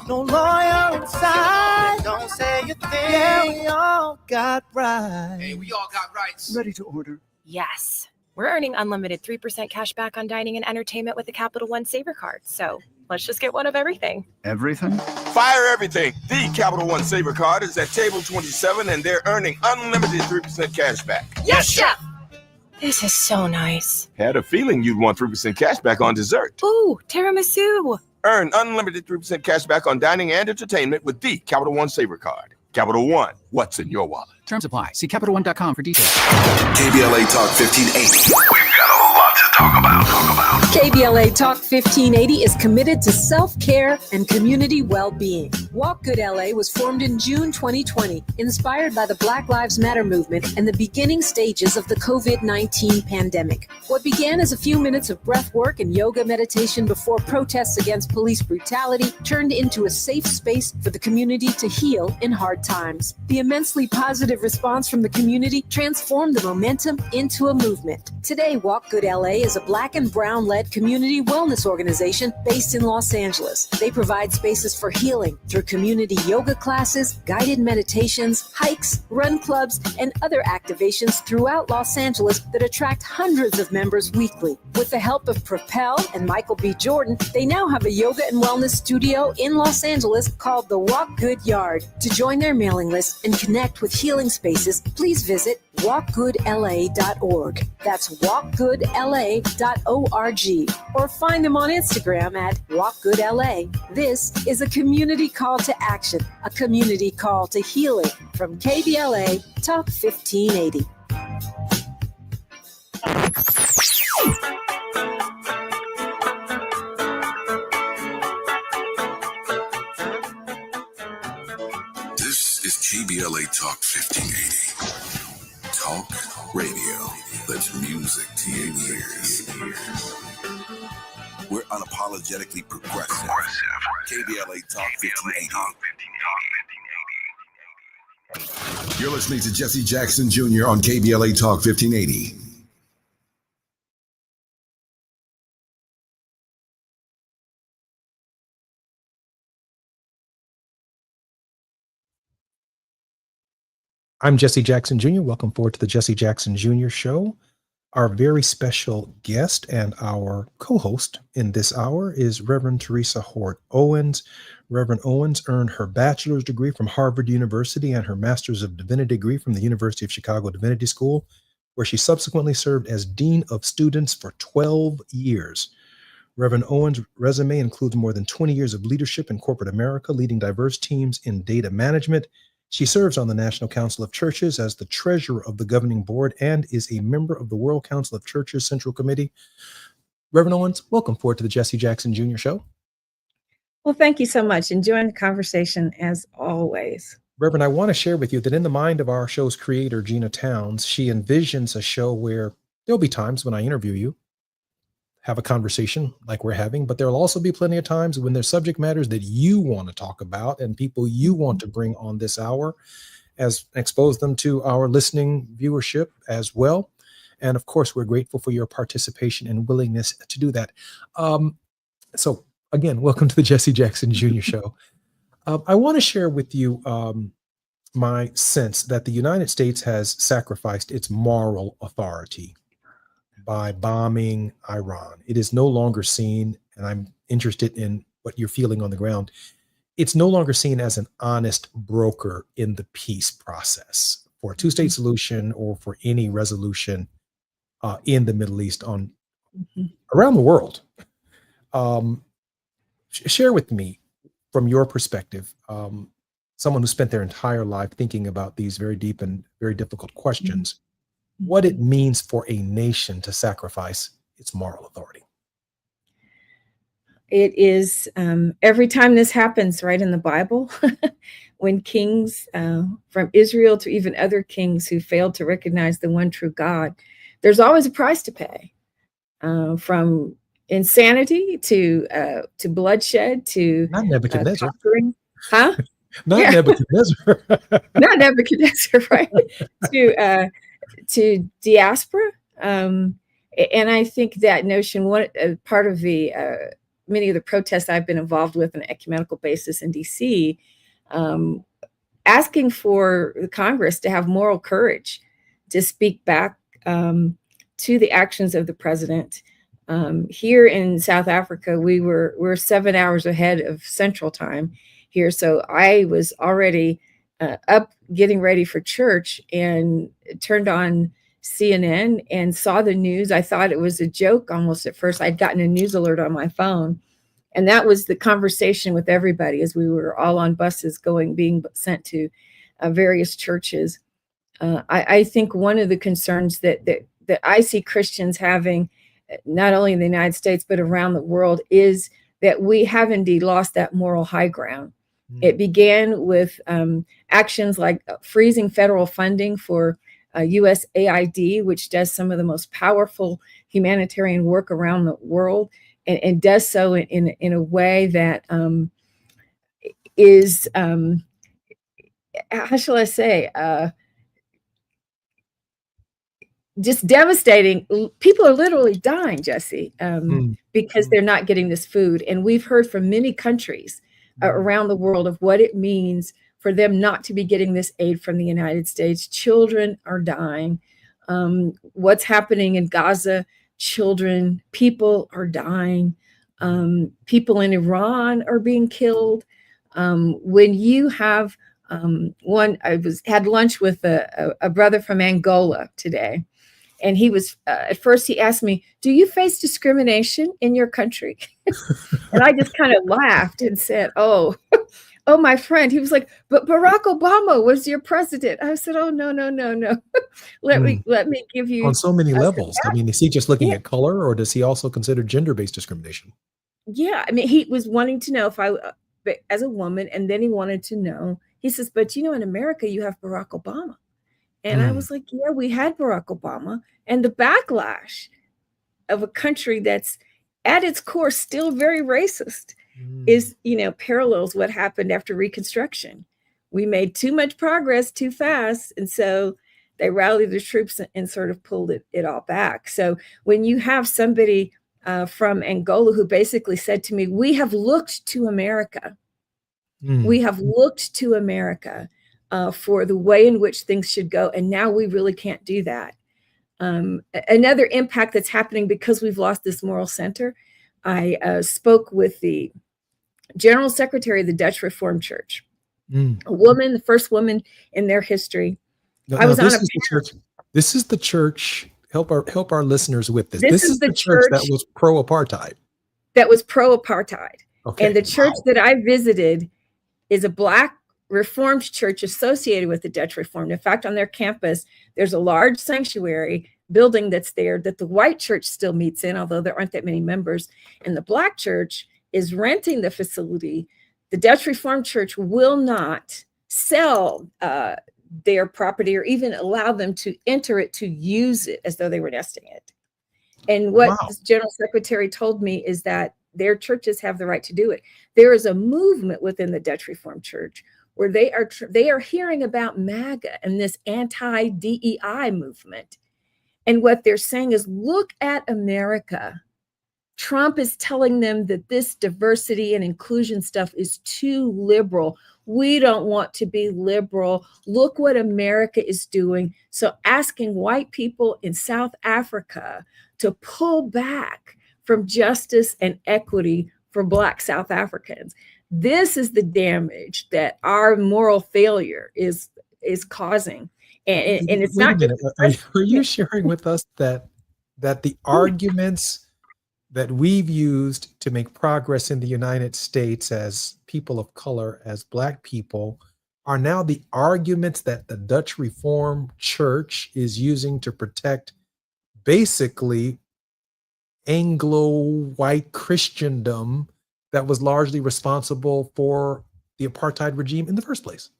No lawyer inside. Don't say a thing. Yeah, we all got rights. Hey, we all got rights. Ready to order. Yes. We're earning unlimited 3% cash back on dining and entertainment with the Capital One Saver Card. So Let's just get one of everything. Everything? Fire everything. The Capital One Saver card is at table 27 and they're earning unlimited 3% cash back. Yes, Chef! This is so nice. Had a feeling you'd want 3% cash back on dessert. Ooh, tiramisu. Earn unlimited 3% cash back on dining and entertainment with the Capital One Saver card. Capital One, what's in your wallet? Terms apply. See CapitalOne.com for details. KBLA Talk 1580. We've got a lot to talk about. KBLA Talk 1580 is committed to self-care and community well-being. Walk Good LA was formed in June 2020, inspired by the Black Lives Matter movement and the beginning stages of the COVID-19 pandemic. What began as a few minutes of breath work and yoga meditation before protests against police brutality turned into a safe space for the community to heal in hard times. The immensely positive response from the community transformed the momentum into a movement. Today, Walk Good LA is a Black and Brown-led community wellness organization based in Los Angeles. They provide spaces for healing through community yoga classes, guided meditations, hikes, run clubs, and other activations throughout Los Angeles that attract hundreds of members weekly. With the help of Propel and Michael B. Jordan, they now have a yoga and wellness studio in Los Angeles called the Walk Good Yard. To join their mailing list and connect with healing spaces, please visit walkgoodla.org. That's walkgoodla.org. Or find them on Instagram at walkgoodla. This is a community call to action, a community call to healing from KBLA Talk 1580. This is KBLA Talk 1580. Talk radio that's music to your ears. We're unapologetically progressive. KBLA Talk 1580. You're listening to Jesse Jackson Jr. on KBLA Talk 1580. I'm Jesse Jackson Jr. Welcome forward to the Jesse Jackson Jr. Show. Our very special guest and our co-host in this hour is Reverend Teresa Hort Owens. Reverend Owens earned her bachelor's degree from Harvard University and her master's of divinity degree from the University of Chicago Divinity School, where she subsequently served as Dean of Students for 12 years. Reverend Owens' resume includes more than 20 years of leadership in corporate America, leading diverse teams in data management. She serves on the National Council of Churches as the treasurer of the governing board and is a member of the World Council of Churches Central Committee. Reverend Owens, welcome forward to the Jesse Jackson Jr. Show. Well, thank you so much. Enjoying the conversation as always. Reverend, I want to share with you that in the mind of our show's creator, Gina Towns, she envisions a show where there'll be times when I interview you, have a conversation like we're having, but there'll also be plenty of times when there's subject matters that you want to talk about and people you want to bring on this hour, as expose them to our listening viewership as well. And of course, we're grateful for your participation and willingness to do that. So again, welcome to the Jesse Jackson Jr. Show. I want to share with you my sense that the United States has sacrificed its moral authority by bombing Iran. It is no longer seen, and I'm interested in what you're feeling on the ground, it's no longer seen as an honest broker in the peace process for a two-state solution or for any resolution in the Middle East on around the world. Share with me, from your perspective, someone who spent their entire life thinking about these very deep and very difficult questions, what it means for a nation to sacrifice its moral authority. It is every time this happens, right, in the Bible, when kings from Israel to even other kings who failed to recognize the one true God, there's always a price to pay, from insanity to bloodshed to not Nebuchadnezzar. Huh? Not Nebuchadnezzar. Not Nebuchadnezzar, right? To diaspora. And I think that notion, part of the many of the protests I've been involved with on an ecumenical basis in DC, asking for the Congress to have moral courage to speak back to the actions of the president, Here in South Africa, we're 7 hours ahead of Central Time here. So I was already up getting ready for church and turned on CNN and saw the news. I thought it was a joke almost at first. I'd gotten a news alert on my phone. And that was the conversation with everybody as we were all on buses being sent to various churches. I think one of the concerns that I see Christians having, not only in the United States, but around the world, is that we have indeed lost that moral high ground. It began with actions like freezing federal funding for USAID, which does some of the most powerful humanitarian work around the world, and does so in a way that is, how shall I say, just devastating. People are literally dying, Jesse, because they're not getting this food. And we've heard from many countries around the world of what it means for them not to be getting this aid from the United States. Children are dying. What's happening in Gaza, children, people are dying. People in Iran are being killed. When you have I had lunch with a brother from Angola today. And he was, at first he asked me, do you face discrimination in your country? And I just kind of laughed and said, oh, my friend. He was like, but Barack Obama was your president. I said, oh, no. Let me give you. On so many levels. I mean, is he just looking at color, or does he also consider gender-based discrimination? Yeah. I mean, he was wanting to know if I, as a woman, and then he wanted to know, he says, but in America, you have Barack Obama. And I was like, yeah, we had Barack Obama. And the backlash of a country that's at its core still very racist is, parallels what happened after Reconstruction. We made too much progress too fast. And so they rallied the troops and sort of pulled it all back. So when you have somebody from Angola who basically said to me, we have looked to America. We have looked to America for the way in which things should go. And now we really can't do that. Another impact that's happening because we've lost this moral center. I spoke with the General Secretary of the Dutch Reformed Church, a woman, the first woman in their history. I was on a church. This is the church. Help our listeners with this. This is the church that was pro-apartheid. That was pro-apartheid. Okay. And the church that I visited is a Black Reformed church associated with the Dutch Reformed. In fact, on their campus, there's a large sanctuary building that's there that the white church still meets in, although there aren't that many members. And the Black church is renting the facility. The Dutch Reformed Church will not sell their property or even allow them to enter it to use it as though they were nesting it. And what the General Secretary told me is that their churches have the right to do it. There is a movement within the Dutch Reformed Church where they are hearing about MAGA and this anti-DEI movement. And what they're saying is, look at America. Trump is telling them that this diversity and inclusion stuff is too liberal. We don't want to be liberal. Look what America is doing. So asking white people in South Africa to pull back from justice and equity for Black South Africans. This is the damage that our moral failure is causing. And it's Wait not a minute. Are you sharing with us that the arguments that we've used to make progress in the United States as people of color, as Black people, are now the arguments that the Dutch Reformed Church is using to protect basically Anglo-white Christendom that was largely responsible for the apartheid regime in the first place?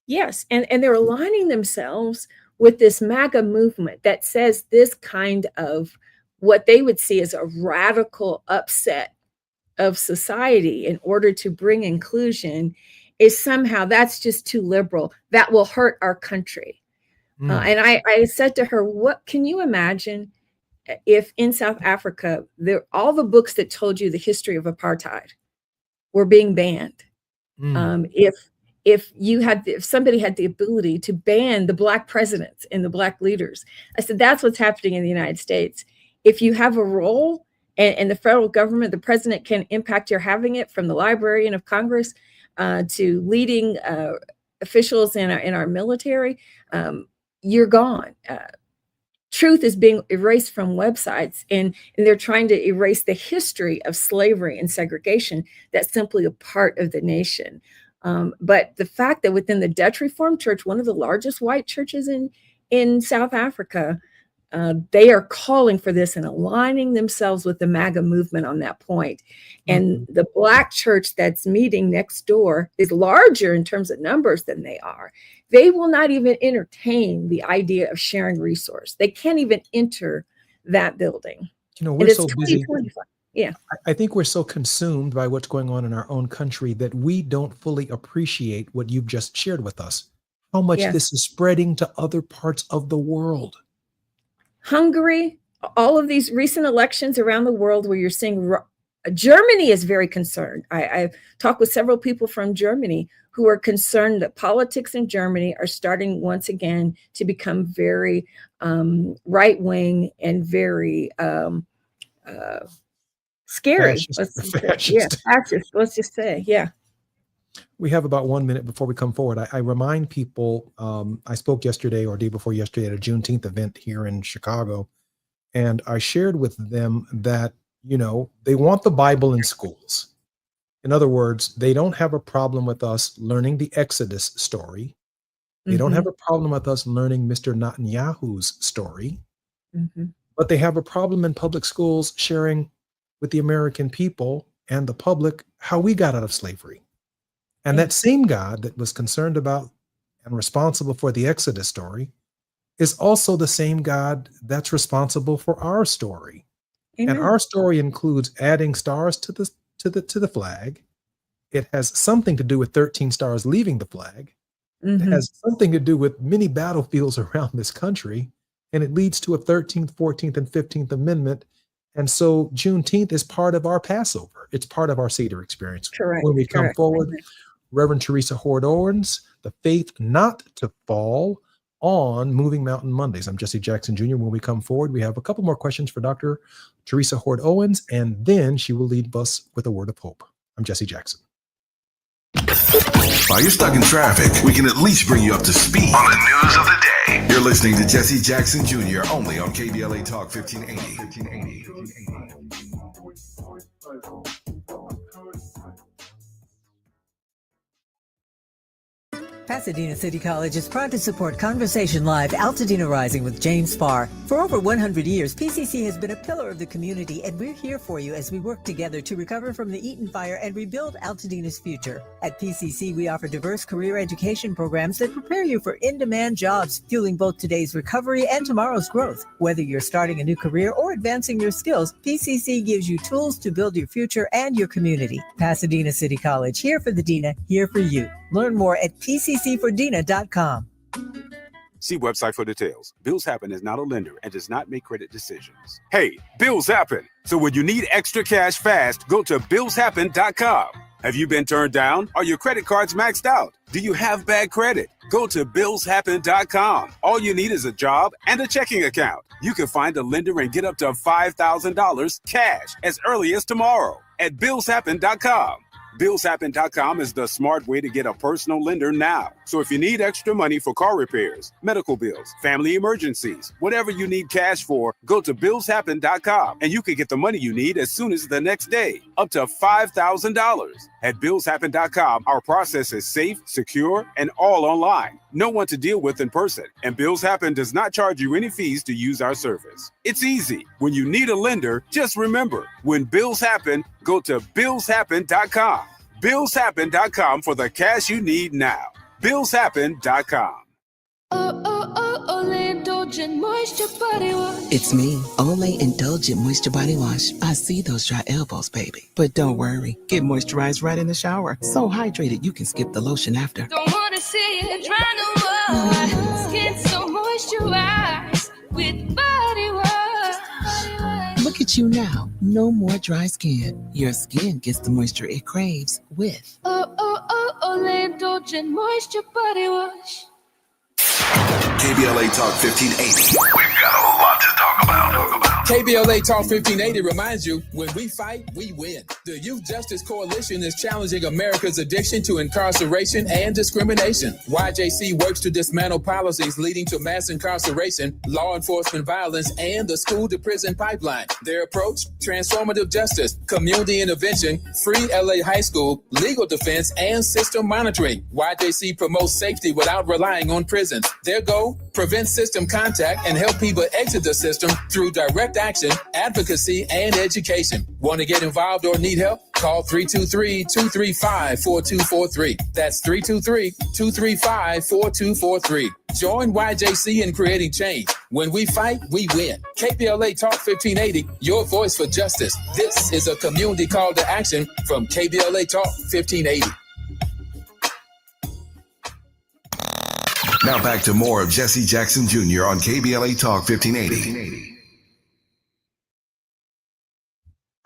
Yes, and they're aligning themselves with this MAGA movement that says this kind of what they would see as a radical upset of society in order to bring inclusion is somehow that's just too liberal. That will hurt our country. And I said to her, what can you imagine if in South Africa, all the books that told you the history of apartheid were being banned? If somebody had the ability to ban the Black presidents and the Black leaders, I said, that's what's happening in the United States. If you have a role And the federal government, the president can impact your having it, from the Librarian of Congress to leading officials in our military. You're gone. Truth is being erased from websites, and they're trying to erase the history of slavery and segregation that's simply a part of the nation. But the fact that within the Dutch Reformed Church, one of the largest white churches in South Africa, they are calling for this and aligning themselves with the MAGA movement on that point. And the Black church that's meeting next door is larger in terms of numbers than they are. They will not even entertain the idea of sharing resource. They can't even enter that building. We're so busy. Yeah. I think we're so consumed by what's going on in our own country that we don't fully appreciate what you've just shared with us, how much this is spreading to other parts of the world. Hungary, all of these recent elections around the world where you're seeing Germany is very concerned. I've talked with several people from Germany who are concerned that politics in Germany are starting once again to become very right-wing and very scary. Fascist. Fascist, let's just say, yeah. We have about 1 minute before we come forward. I remind people, I spoke yesterday or day before yesterday at a Juneteenth event here in Chicago, and I shared with them that, they want the Bible in schools. In other words, they don't have a problem with us learning the Exodus story. They don't have a problem with us learning Mr. Netanyahu's story, but they have a problem in public schools sharing with the American people and the public how we got out of slavery. And that same God that was concerned about and responsible for the Exodus story is also the same God that's responsible for our story. Amen. And our story includes adding stars to the flag. It has something to do with 13 stars leaving the flag. It has something to do with many battlefields around this country, and it leads to a 13th, 14th, and 15th Amendment. And so Juneteenth is part of our Passover. It's part of our Seder experience. Correct. When we come Correct. forward, Reverend Teresa Hord Owens, The Faith Not to Fall, on Moving Mountain Mondays. I'm Jesse Jackson Jr. When we come forward, we have a couple more questions for Dr. Teresa Hord Owens, and then she will lead us with a word of hope. I'm Jesse Jackson. While you're stuck in traffic, we can at least bring you up to speed on the news of the day. You're listening to Jesse Jackson Jr. only on KBLA Talk 1580. Pasadena City College is proud to support Conversation Live Altadena Rising with James Farr. For over 100 years, PCC has been a pillar of the community, and we're here for you as we work together to recover from the Eaton fire and rebuild Altadena's future. At PCC, we offer diverse career education programs that prepare you for in-demand jobs, fueling both today's recovery and tomorrow's growth. Whether you're starting a new career or advancing your skills, PCC gives you tools to build your future and your community. Pasadena City College, here for the Dena, here for you. Learn more at pccfordena.com. See website for details. Bills Happen is not a lender and does not make credit decisions. Hey, bills happen. So when you need extra cash fast, go to billshappen.com. Have you been turned down? Are your credit cards maxed out? Do you have bad credit? Go to billshappen.com. All you need is a job and a checking account. You can find a lender and get up to $5,000 cash as early as tomorrow at billshappen.com. BillsHappen.com is the smart way to get a personal lender now. So if you need extra money for car repairs, medical bills, family emergencies, whatever you need cash for, go to BillsHappen.com and you can get the money you need as soon as the next day, up to $5,000. At BillsHappen.com, our process is safe, secure, and all online. No one to deal with in person. And Bills Happen does not charge you any fees to use our service. It's easy. When you need a lender, just remember, when bills happen, go to BillsHappen.com. BillsHappen.com for the cash you need now. BillsHappen.com. Olay Indulgent Moisture Body Wash. It's me, Olay Indulgent Moisture Body Wash. I see those dry elbows, baby. But don't worry, get moisturized right in the shower. So hydrated you can skip the lotion after. Don't want to see it dry no more. Skin so moisturized with body wash. Look at you now. No more dry skin. Your skin gets the moisture it craves with Olay Indulgent Moisture Body Wash. KBLA Talk 1580. We've got a lot to talk about. KBLA Talk 1580 reminds you, when we fight, we win. The Youth Justice Coalition is challenging America's addiction to incarceration and discrimination. YJC works to dismantle policies leading to mass incarceration, law enforcement violence, and the school-to-prison pipeline. Their approach, transformative justice, community intervention, free LA high school, legal defense, and system monitoring. YJC promotes safety without relying on prisons. Their goal, prevent system contact and help people exit the system through direct action, advocacy, and education. Want to get involved or need help? Call 323-235-4243. That's 323-235-4243. Join YJC in creating change. When we fight, we win. KBLA Talk 1580, your voice for justice. This is a community call to action from KBLA Talk 1580. Now back to more of Jesse Jackson Jr. on KBLA Talk 1580.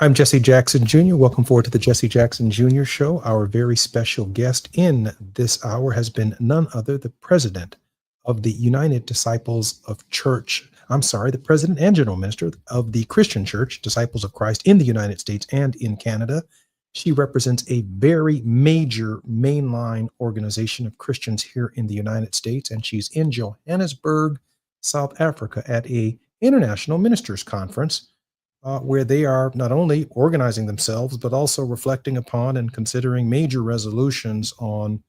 I'm Jesse Jackson Jr. Welcome forward to the Jesse Jackson Jr. Show. Our very special guest in this hour has been none other the president of the United Disciples of Church. The president and general minister of the Christian Church, Disciples of Christ in the United States and in Canada. She represents a very major mainline organization of Christians here in the United States, and she's in Johannesburg, South Africa at a international ministers conference where they are not only organizing themselves, but also reflecting upon and considering major resolutions on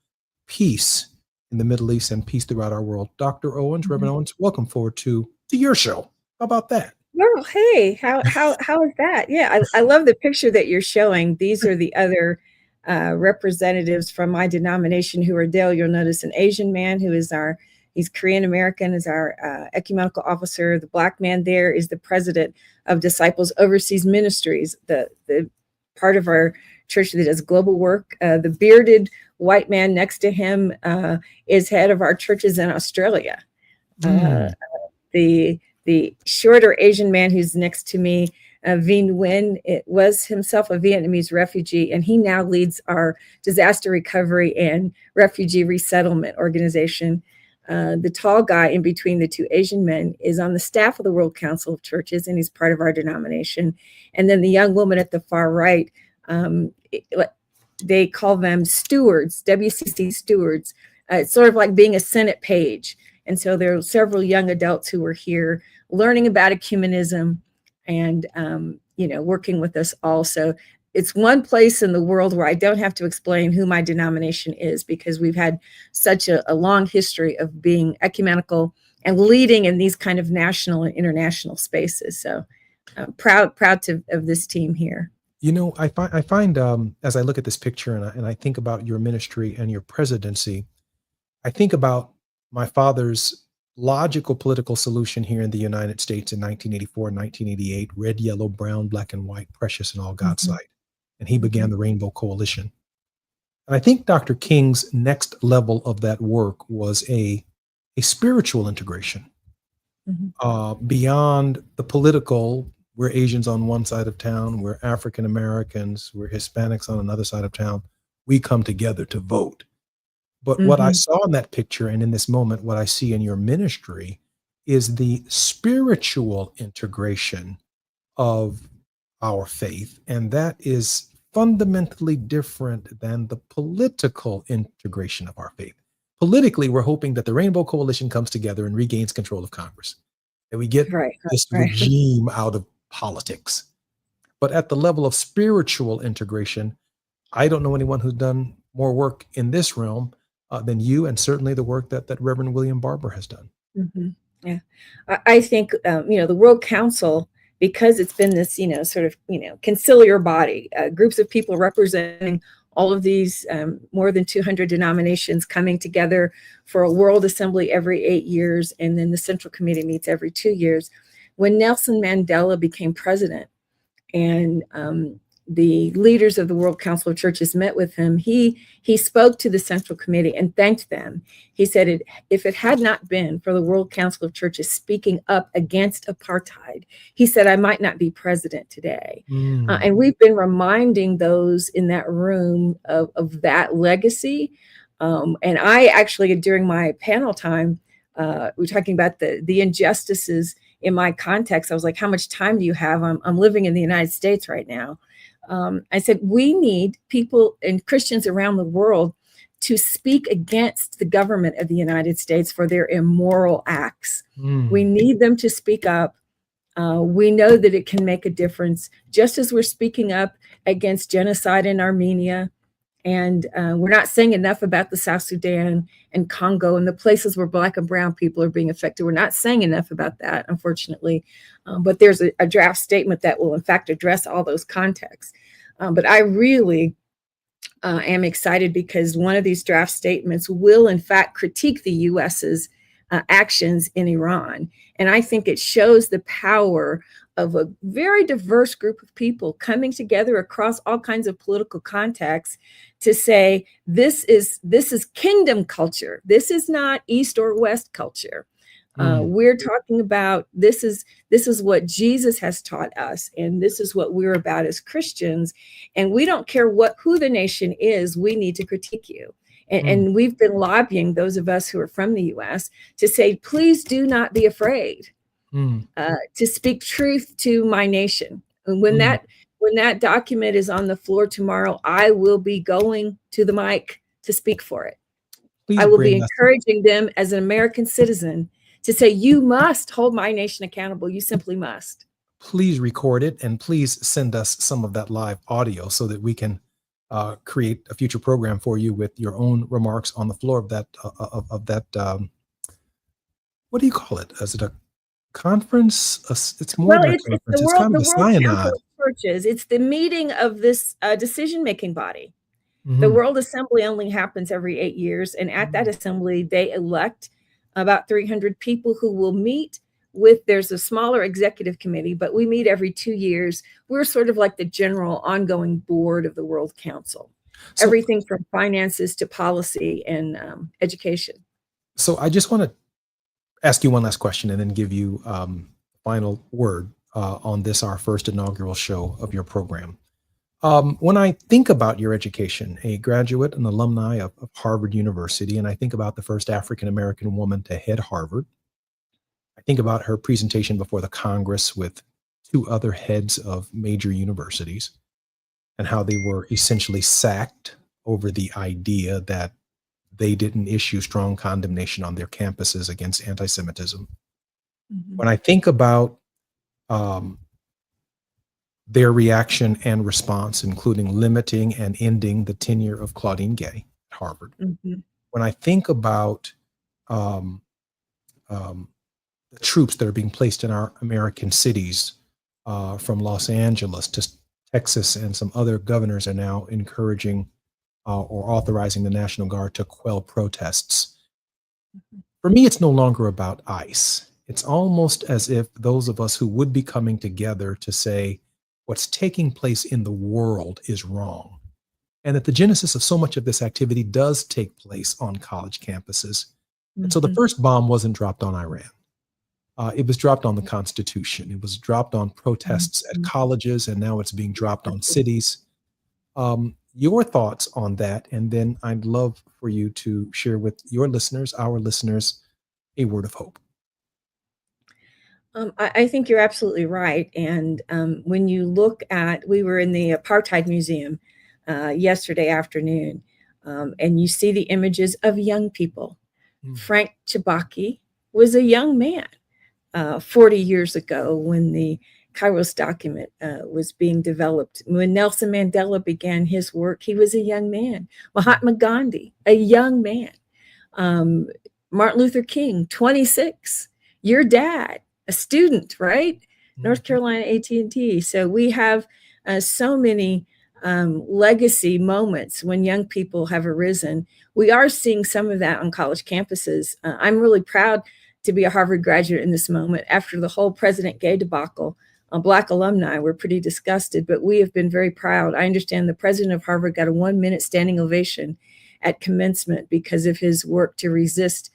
peace in the Middle East and peace throughout our world. Dr. Owens, Reverend Owens, welcome forward to your show. How about that? Well, hey, how is that? Yeah, I love the picture that you're showing. These are the other representatives from my denomination who are there. You'll notice an Asian man who is he's Korean American, is our ecumenical officer. The Black man there is the president of Disciples Overseas Ministries, the part of our church that does global work. The bearded white man next to him is head of our churches in Australia. The shorter Asian man who's next to me, Vinh Nguyen, it was himself a Vietnamese refugee, and he now leads our disaster recovery and refugee resettlement organization. The tall guy in between the two Asian men is on the staff of the World Council of Churches, and he's part of our denomination. And then the young woman at the far right, they call them stewards, WCC stewards. It's sort of like being a Senate page. And so there are several young adults who are here learning about ecumenism and, working with us all. So it's one place in the world where I don't have to explain who my denomination is, because we've had such a long history of being ecumenical and leading in these kind of national and international spaces. So I'm proud of this team here. I find as I look at this picture and I think about your ministry and your presidency, I think about my father's logical political solution here in the United States in 1984 and 1988, red, yellow, brown, black, and white, precious in all God's sight. And he began the Rainbow Coalition. And I think Dr. King's next level of that work was a spiritual integration beyond the political. We're Asians on one side of town, we're African Americans, we're Hispanics on another side of town. We come together to vote. But what I saw in that picture and in this moment, what I see in your ministry is the spiritual integration of our faith. And that is fundamentally different than the political integration of our faith. Politically, we're hoping that the Rainbow Coalition comes together and regains control of Congress, and we get this regime out of politics. But at the level of spiritual integration, I don't know anyone who's done more work in this realm than you, and certainly the work that Reverend William Barber has done. Yeah, I think the World Council, because it's been this conciliar body, groups of people representing all of these more than 200 denominations coming together for a World Assembly every 8 years, and then the Central Committee meets every 2 years. When Nelson Mandela became president, and the leaders of the World Council of Churches met with him, he spoke to the Central Committee and thanked them. He said, if it had not been for the World Council of Churches speaking up against apartheid, he said, I might not be president today. And we've been reminding those in that room of that legacy. And I actually, during my panel time, we're talking about the injustices in my context. I was like, how much time do you have? I'm living in the United States right now. I said, we need people and Christians around the world to speak against the government of the United States for their immoral acts. We need them to speak up. We know that it can make a difference, just as we're speaking up against genocide in Armenia. And we're not saying enough about the South Sudan and Congo and the places where Black and brown people are being affected. We're not saying enough about that, unfortunately. But there's a draft statement that will, in fact, address all those contexts. But I really am excited because one of these draft statements will, in fact, critique the U.S.'s actions in Iran. And I think it shows the power of a very diverse group of people coming together across all kinds of political contexts to say, this is kingdom culture. This is not East or West culture. We're talking about this is what Jesus has taught us, and this is what we're about as Christians. And we don't care who the nation is. We need to critique you. And we've been lobbying those of us who are from the U.S. to say, please do not be afraid to speak truth to my nation. And when that document is on the floor tomorrow, I will be going to the mic to speak for it. Please I will be bring us- encouraging them as an American citizen to say, you must hold my nation accountable. You simply must. Please record it and please send us some of that live audio so that we can create a future program for you with your own remarks on the floor of that what do you call it? Is it a conference? It's more than a conference. It's kind of a World synod. Council of Churches. It's the meeting of this decision-making body. The World Assembly only happens every 8 years. And at that assembly, they elect about 300 people who will meet with, there's a smaller executive committee, but we meet every 2 years. We're sort of like the general ongoing board of the World Council, everything from finances to policy and education. So I just want to ask you one last question and then give you final word on this, our first inaugural show of your program. When I think about your education, a graduate and alumni of Harvard University, and I think about the first African-American woman to head Harvard, I think about her presentation before the Congress with 2 other heads of major universities and how they were essentially sacked over the idea that they didn't issue strong condemnation on their campuses against anti-Semitism. When I think about their reaction and response, including limiting and ending the tenure of Claudine Gay at Harvard. When I think about the troops that are being placed in our American cities, from Los Angeles to Texas, and some other governors are now encouraging or authorizing the National Guard to quell protests. For me, it's no longer about ICE. It's almost as if those of us who would be coming together to say what's taking place in the world is wrong, and that the genesis of so much of this activity does take place on college campuses. And so the first bomb wasn't dropped on Iran. It was dropped on the Constitution. It was dropped on protests at colleges, and now it's being dropped on cities. Your thoughts on that, and then I'd love for you to share with your listeners, our listeners, a word of hope. I think you're absolutely right. And when you look at, we were in the Apartheid Museum yesterday afternoon, and you see the images of young people. Frank Chibaki was a young man 40 years ago when the Kairos document was being developed. When Nelson Mandela began his work, he was a young man. Mahatma Gandhi, a young man. Martin Luther King, 26. Your dad, a student, right? North Carolina A&T. So we have so many legacy moments when young people have arisen. We are seeing some of that on college campuses. I'm really proud to be a Harvard graduate in this moment. After the whole President Gay debacle, Black alumni were pretty disgusted, but we have been very proud. I understand the president of Harvard got a 1-minute standing ovation at commencement because of his work to resist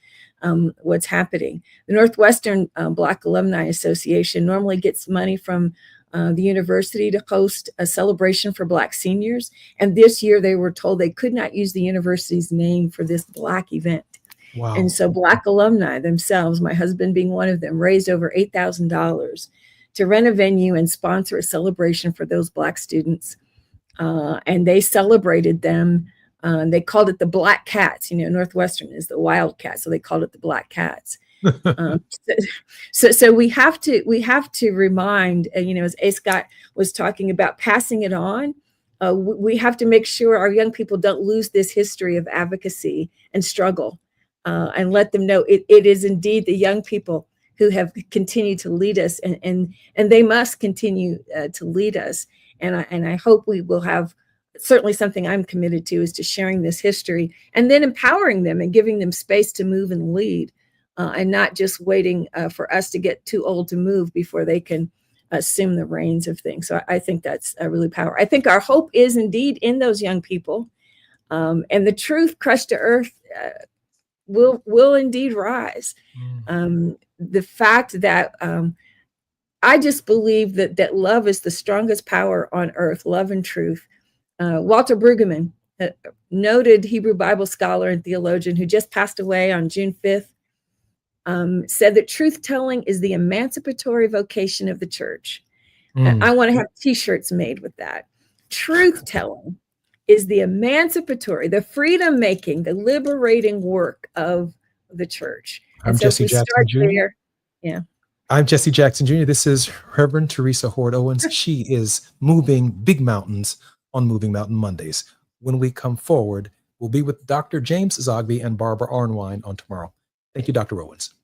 what's happening. The Northwestern Black Alumni Association normally gets money from the university to host a celebration for Black seniors. And this year they were told they could not use the university's name for this Black event. Wow. And so Black alumni themselves, my husband being one of them, raised over $8,000 to rent a venue and sponsor a celebration for those Black students. And they celebrated them. They called it the Black Cats. Northwestern is the Wildcats, so they called it the Black Cats. So we have to remind, as A. Scott was talking about, passing it on. We have to make sure our young people don't lose this history of advocacy and struggle, and let them know it is indeed the young people who have continued to lead us, and they must continue to lead us. And I hope we will have, certainly something I'm committed to is to sharing this history and then empowering them and giving them space to move and lead, and not just waiting for us to get too old to move before they can assume the reins of things. So I think that's really powerful. I think our hope is indeed in those young people, and the truth crushed to earth will indeed rise. The fact that I just believe that love is the strongest power on earth, love and truth. Walter Brueggemann, a noted Hebrew Bible scholar and theologian who just passed away on June 5th, said that truth-telling is the emancipatory vocation of the church. And I want to have t-shirts made with that. Truth-telling is the emancipatory, the freedom-making, the liberating work of the church. I'm Jesse Jackson Jr. Yeah. I'm Jesse Jackson Jr. This is Reverend Teresa Horde Owens. She is moving big mountains on Moving Mountain Mondays. When we come forward, we'll be with Dr. James Zogby and Barbara Arnwine on tomorrow. Thank you, Dr. Owens.